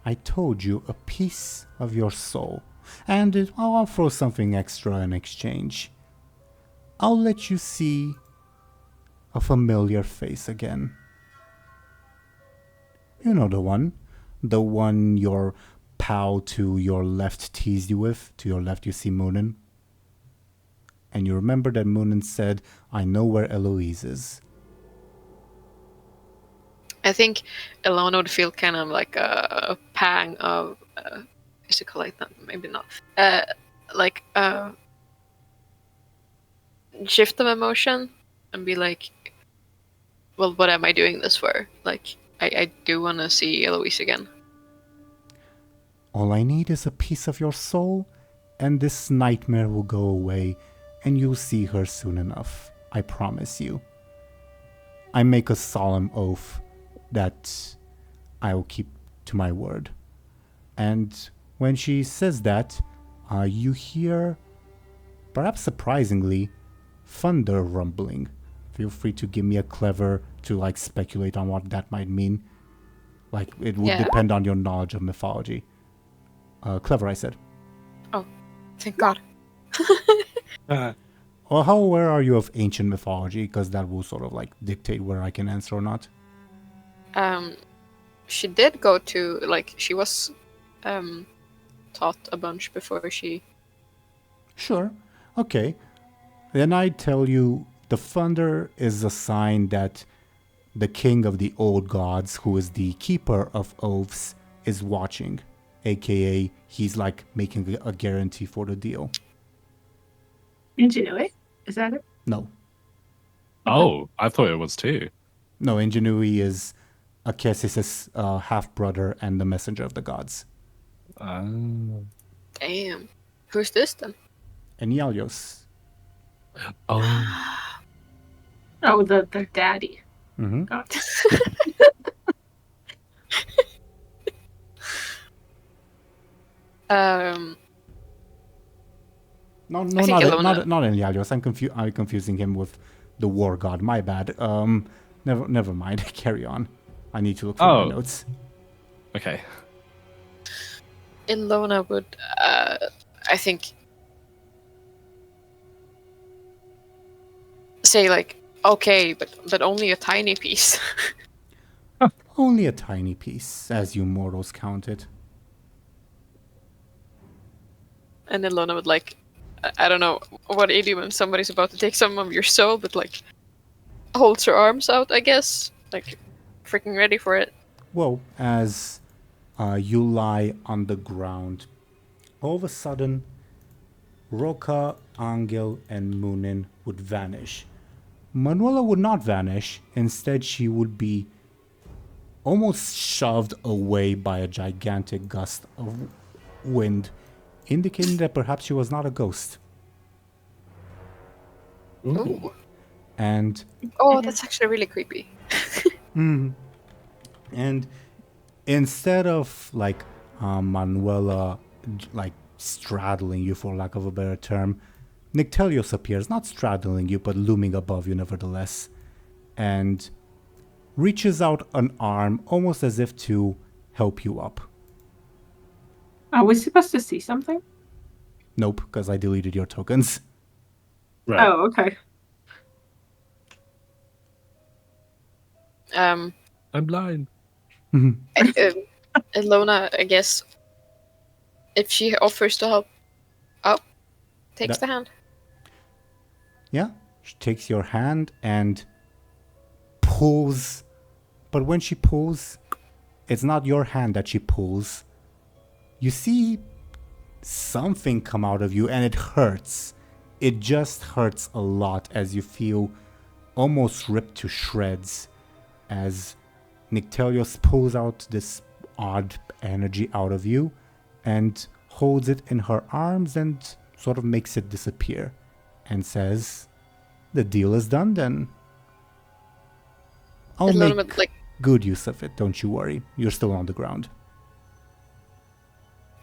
I told you, a piece of your soul. And I'll throw something extra in exchange. I'll let you see a familiar face again. You know the one. The one your pal to your left teased you with. To your left you see Muninn. And you remember that Muninn said, I know where Eloise is. I think Illona would feel kind of like a pang of, is it called like that? Maybe not. Like a shift of emotion and be like, well, what am I doing this for? Like, I do want to see Eloise again. All I need is a piece of your soul, and this nightmare will go away, and you'll see her soon enough. I promise you. I make a solemn oath that I will keep to my word. And when she says that, you hear, perhaps surprisingly, thunder rumbling. Feel free to give me a clever to, like, speculate on what that might mean. Like, it would depend on your knowledge of mythology. Clever, I said. Oh, thank God. Well, how aware are you of ancient mythology? Because that will sort of, like, dictate where I can answer or not. She did go to, like, she was taught a bunch before she... Sure. Okay. Then I tell you, the thunder is a sign that the king of the old gods, who is the keeper of oaths, is watching. AKA, he's, like, making a guarantee for the deal. Ingenuity? Is that it? No. Oh, I thought it was too. No, Ingenuity is Akesis' half-brother and the messenger of the gods. Damn. Who's this then? Enialios. Oh. Oh, the daddy. Mm-hmm. God. No, I think Illona. not Elialios. I'm confusing him with the war god. My bad. Never mind. Carry on. I need to look for my notes. Okay. Illona would, I think, say like, okay, but only a tiny piece. Only a tiny piece, as you mortals count it. And Illona would like, I don't know what idiom when somebody's about to take some of your soul, but like holds her arms out, I guess, like freaking ready for it. Well, as you lie on the ground, all of a sudden, Roka, Anghel, and Muninn would vanish. Manuela would not vanish. Instead, she would be almost shoved away by a gigantic gust of wind, indicating that perhaps she was not a ghost. Ooh. And Oh, that's actually really creepy. and instead of like Manuela like straddling you, for lack of a better term, Nictelios appears, not straddling you, but looming above you nevertheless, and reaches out an arm almost as if to help you up. Are we supposed to see something? Nope, because I deleted your tokens. Right. Oh, okay. Um, I'm blind. Illona, I guess, if she offers to help out, takes That- the hand. Yeah, she takes your hand and pulls, but when she pulls, it's not your hand that she pulls. You see something come out of you and it hurts. It just hurts a lot as you feel almost ripped to shreds as Nictelios pulls out this odd energy out of you and holds it in her arms and sort of makes it disappear and says, "The deal is done then. I'll Illona make would like, good use of it, don't you worry. You're still on the ground."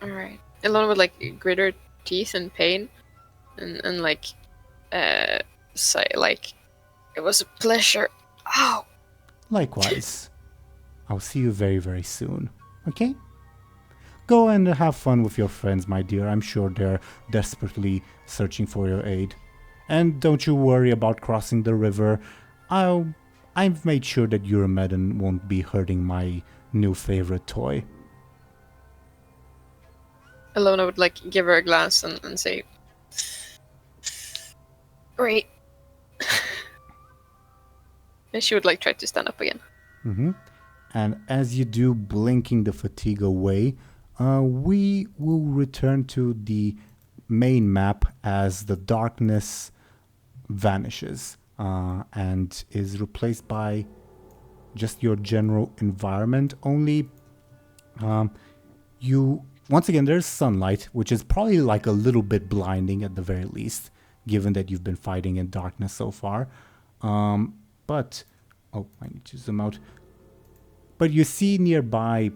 alright. Illona would like grit her teeth in pain and like say like, it was a pleasure. Ow. Likewise. I'll see you very, very soon. Okay? Go and have fun with your friends, my dear. I'm sure they're desperately searching for your aid. And don't you worry about crossing the river. I've made sure that Eurymedon won't be hurting my new favorite toy. Illona would like give her a glance and say, great. And she would like try to stand up again. Mm-hmm. And as you do, blinking the fatigue away, we will return to the main map as the darkness vanishes and is replaced by just your general environment. Only you, once again, there's sunlight, which is probably like a little bit blinding at the very least, given that you've been fighting in darkness so far. But, oh, I need to zoom out. But you see nearby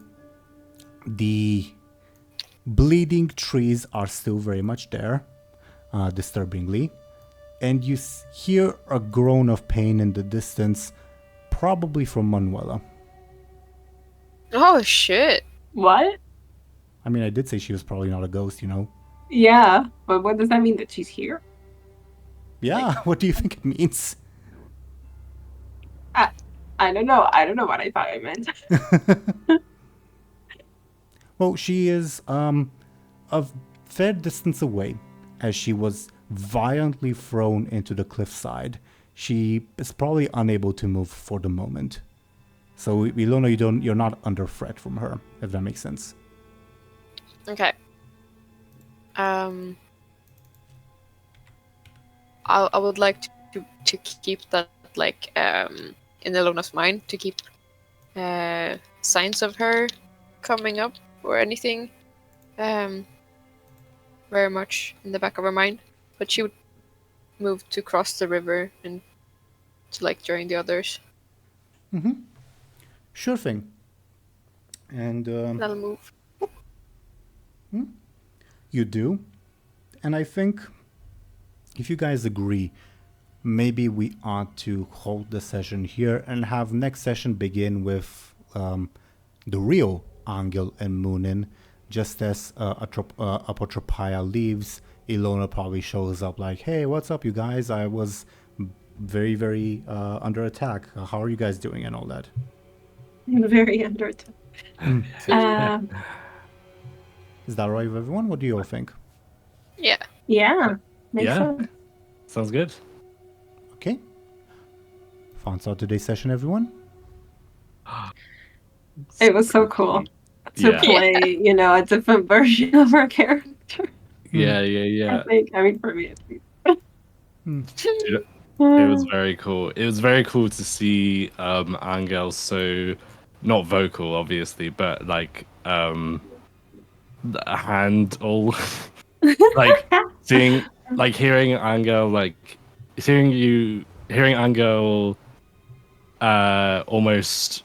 the bleeding trees are still very much there, disturbingly. And you hear a groan of pain in the distance, probably from Manuela. Oh shit. What? I mean, I did say she was probably not a ghost, you know? Yeah, but what does that mean that she's here? Yeah, what do you think it means? I don't know. I don't know what I thought it meant. Well, she is a fair distance away, as she was violently thrown into the cliffside. She is probably unable to move for the moment. So Illona, you're not under threat from her, if that makes sense. Okay. I would like to keep that like in Illona's mind, to keep signs of her coming up or anything very much in the back of her mind. But she would move to cross the river and to like join the others. Sure thing. And That'll move. you do. And I think if you guys agree, maybe we ought to hold the session here and have next session begin with the real Anghel and Muninn. Just as Apotropia leaves, Illona probably shows up like, hey, what's up, you guys? I was very, very under attack. How are you guys doing and all that? Very under attack. Is that right with everyone? What do you all think? Yeah. Yeah. Makes Yeah. sense. Sounds good. Okay. Found out today's session, everyone? It was so cool to Yeah. play, a different version of our character. Yeah. I think. I mean, for me, at least. It was very cool. It was very cool to see Anghel so not vocal, obviously, but like handle like seeing like hearing Anghel hearing Anghel almost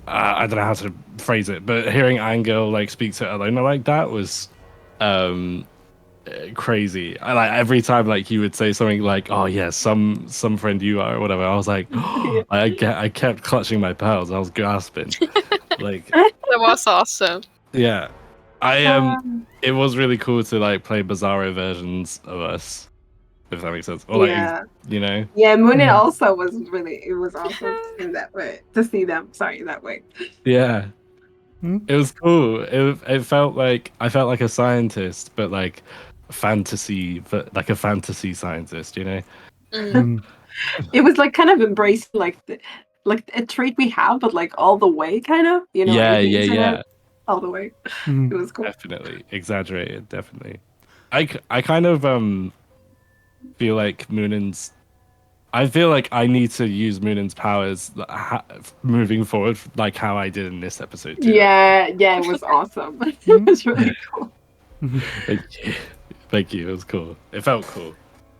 I don't know how to phrase it, but hearing Anghel like speak to Illona like that was crazy. I like every time like he would say something like, "Oh yeah, some friend you are," or whatever. I was like, I kept clutching my pearls. I was gasping. Like That was awesome. yeah, it was really cool to like play bizarro versions of us, if that makes sense. Or like you know. Yeah, Muninn also was it was awesome in that way. To see them, that way. Yeah. It was cool. It felt like I felt like a scientist, but like like a fantasy scientist, you know? It was like kind of embracing like a trait we have, but like all the way, kind of. Yeah. All the way. It was cool. Definitely exaggerated. Definitely. I kind of feel like I feel like I need to use Muninn's powers moving forward, like how I did in this episode too. Yeah, it was awesome. It was really cool. Thank you. It was cool. It felt cool.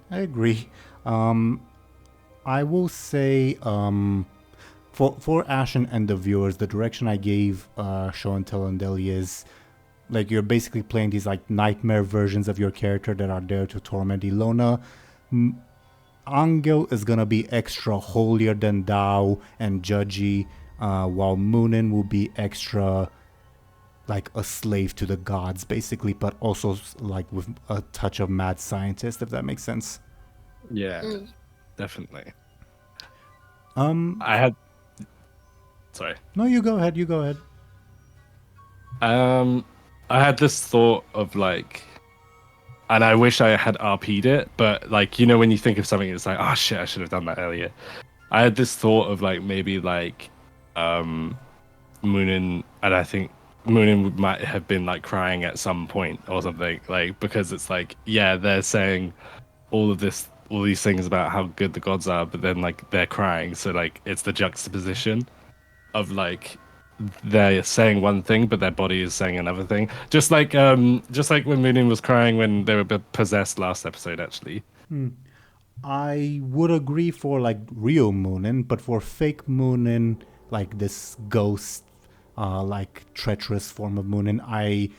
I agree. I will say for Ashen and the viewers, the direction I gave Show&Tell and Dely is like you're basically playing these like nightmare versions of your character that are there to torment Illona. Anghel is gonna be extra holier than thou and judgy, while Muninn will be extra like a slave to the gods, basically, but also like with a touch of mad scientist, if that makes sense. Yeah, definitely. Sorry. No, you go ahead. I had this thought of like, and I wish I had RP'd it, but like, you know, when you think of something, it's like, oh shit, I should have done that earlier. I had this thought of like maybe like Muninn, and I think Muninn might have been like crying at some point or something, like because it's like, yeah, they're saying all these things about how good the gods are, but then like they're crying, so like it's the juxtaposition of like they're saying one thing but their body is saying another thing, just like when Muninn was crying when they were possessed last episode, actually. I would agree for like real Muninn, but for fake Muninn, like this ghost like treacherous form of Muninn, I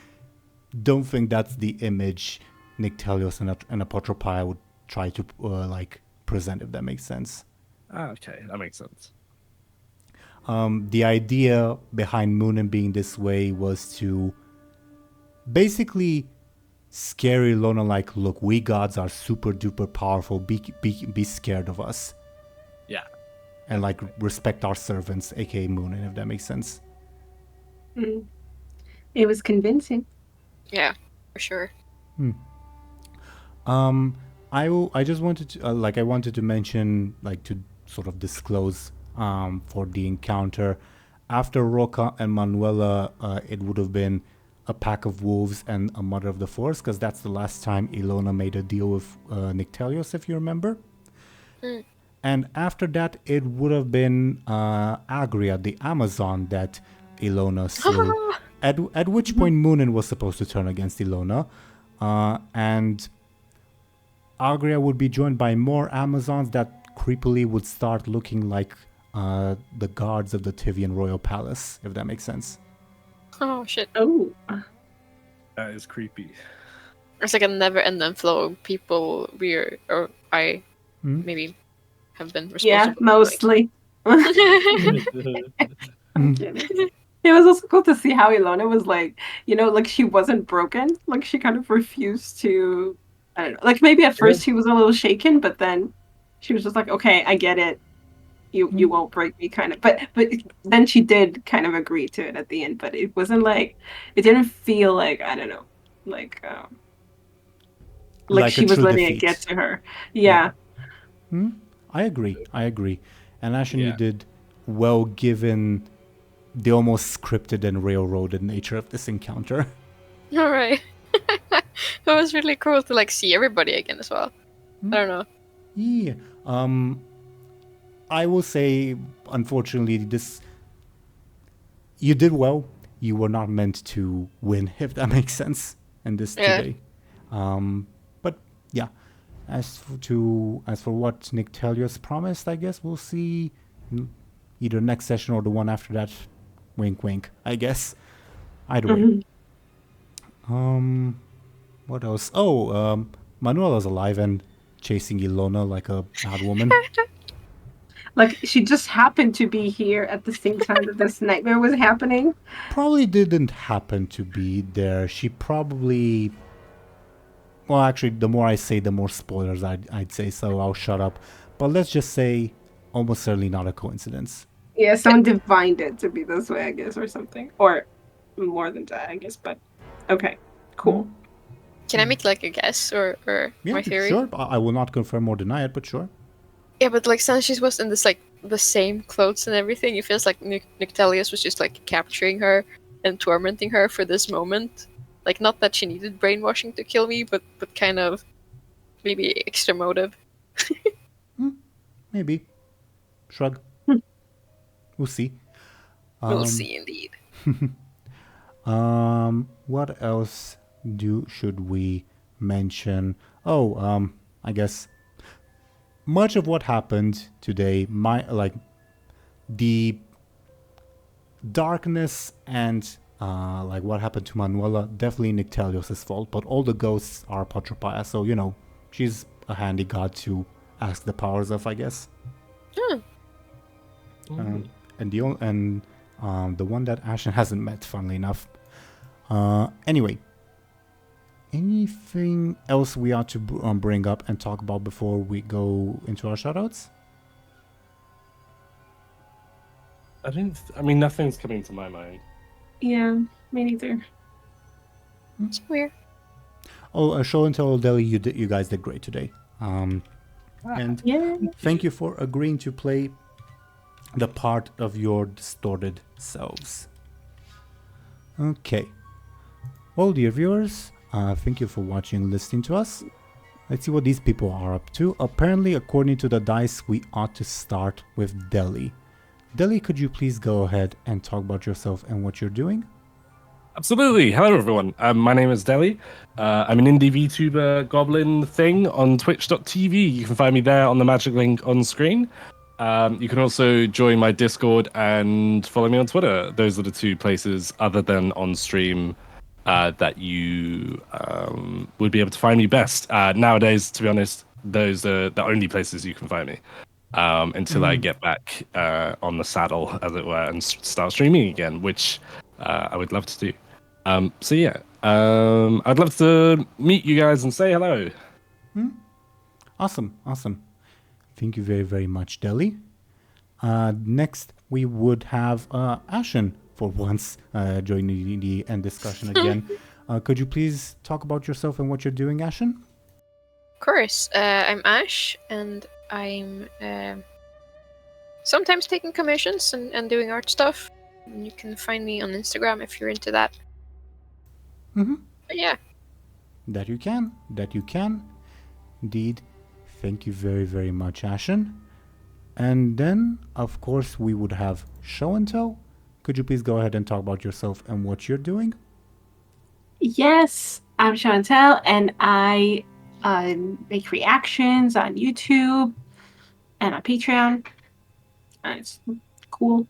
don't think that's the image Nyctelios and Apotropia would try to like present, if that makes sense. Okay, that makes sense. The idea behind Muninn being this way was to basically scare Illona, like, look, we gods are super duper powerful, be scared of us. Yeah. And like respect our servants, aka Muninn, if that makes sense. It was convincing. Yeah, for sure. I just wanted to I wanted to mention, like, to sort of disclose for the encounter after Roca and Manuela, it would have been a pack of wolves and a mother of the forest, because that's the last time Illona made a deal with Nyctelios, if you remember. And after that, it would have been Agria, the Amazon, that Illona slew. At which point Muninn was supposed to turn against Illona. And Agria would be joined by more Amazons that creepily would start looking like the guards of the Tivian Royal Palace, if that makes sense. Oh shit. Oh. That is creepy. It's like a never-ending flow of people I maybe have been responsible. Yeah, mostly. I'm kidding. It was also cool to see how Illona was like, like she wasn't broken. Like she kind of refused to, I don't know. Like maybe at first she was a little shaken, but then she was just like, okay, I get it. You won't break me, kind of. But then she did kind of agree to it at the end. But it wasn't like, it didn't feel like, I don't know, like she was letting it get to her. Yeah. I agree. And Ashen, you did well given the almost scripted and railroaded nature of this encounter. All right. It was really cool to like see everybody again as well. I don't know. Yeah. I will say, unfortunately, you did well. You were not meant to win, if that makes sense, in this today. But yeah, as for what Nictelius promised, I guess we'll see either next session or the one after that. Wink, wink. I guess. Either way. What else? Oh, Manuela's alive and chasing Illona like a bad woman. Like she just happened to be here at the same time that this nightmare was happening. Probably didn't happen to be there. She probably... Well, actually, the more I say, the more spoilers I'd say, so I'll shut up. But let's just say, almost certainly not a coincidence. Yeah, someone divined it to be this way, I guess, or something. Or more than that, I guess, but... Okay, cool. Can I make like a guess or my theory? Sure. I will not confirm or deny it, but sure. Yeah, but like since she was in this like the same clothes and everything, it feels like Nictelius was just like capturing her and tormenting her for this moment. Like not that she needed brainwashing to kill me, but kind of maybe extra motive. Maybe. Shrug. We'll see. We'll see indeed. What else should we mention? Oh, I guess much of what happened today, the darkness and like what happened to Manuela, definitely Nictelios' fault, but all the ghosts are Patropaia, so she's a handy god to ask the powers of, I guess. And the one that Ashen hasn't met, funnily enough. Anyway, anything else we ought to bring up and talk about before we go into our shoutouts? I mean, nothing's coming to my mind. Yeah, me neither. It's weird. Oh, Show&Tell, Deli, you guys did great today. And thank you for agreeing to play the part of your distorted selves. Okay. Well, dear viewers, thank you for watching and listening to us. Let's see what these people are up to. Apparently, according to the dice, we ought to start with Deli. Deli, could you please go ahead and talk about yourself and what you're doing? Absolutely. Hello, everyone. My name is Deli. I'm an indie VTuber goblin thing on twitch.tv. You can find me there on the magic link on screen. You can also join my Discord and follow me on Twitter. Those are the two places other than on stream that you would be able to find me best. Nowadays, to be honest, those are the only places you can find me until I get back on the saddle, as it were, and start streaming again, which I would love to do. I'd love to meet you guys and say hello. Awesome. Thank you very, very much, Deli. Next, we would have Ashen for once joining the end discussion again. Could you please talk about yourself and what you're doing, Ashen? Of course. I'm Ash, and I'm sometimes taking commissions and doing art stuff. You can find me on Instagram if you're into that. But yeah. That you can. Indeed. Thank you very, very much, Ashen. And then, of course, we would have Show&Tell. Could you please go ahead and talk about yourself and what you're doing? Yes, I'm Show&Tell, and I make reactions on YouTube and on Patreon. It's cool.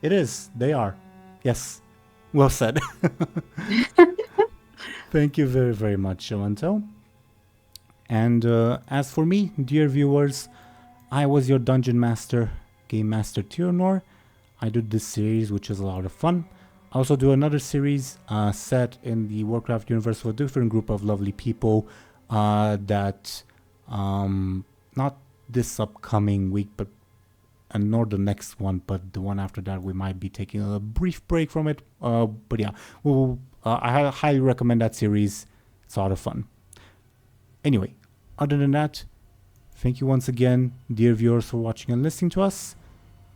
It is. They are. Yes. Well said. Thank you very, very much, Show&Tell. And as for me, dear viewers, I was your Dungeon Master, Game Master Teeironor. I did this series, which is a lot of fun. I also do another series set in the Warcraft universe with a different group of lovely people that not this upcoming week, but and nor the next one, but the one after that, we might be taking a brief break from it. But yeah, I highly recommend that series. It's a lot of fun. Anyway, other than that, thank you once again, dear viewers, for watching and listening to us.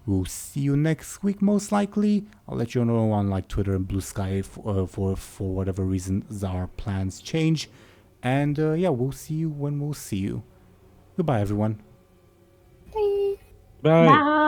We'll see you next week, most likely. I'll let you know on like Twitter and Blue Sky for whatever reasons our plans change. And yeah, we'll see you when we'll see you. Goodbye, everyone. Bye. Bye. Bye.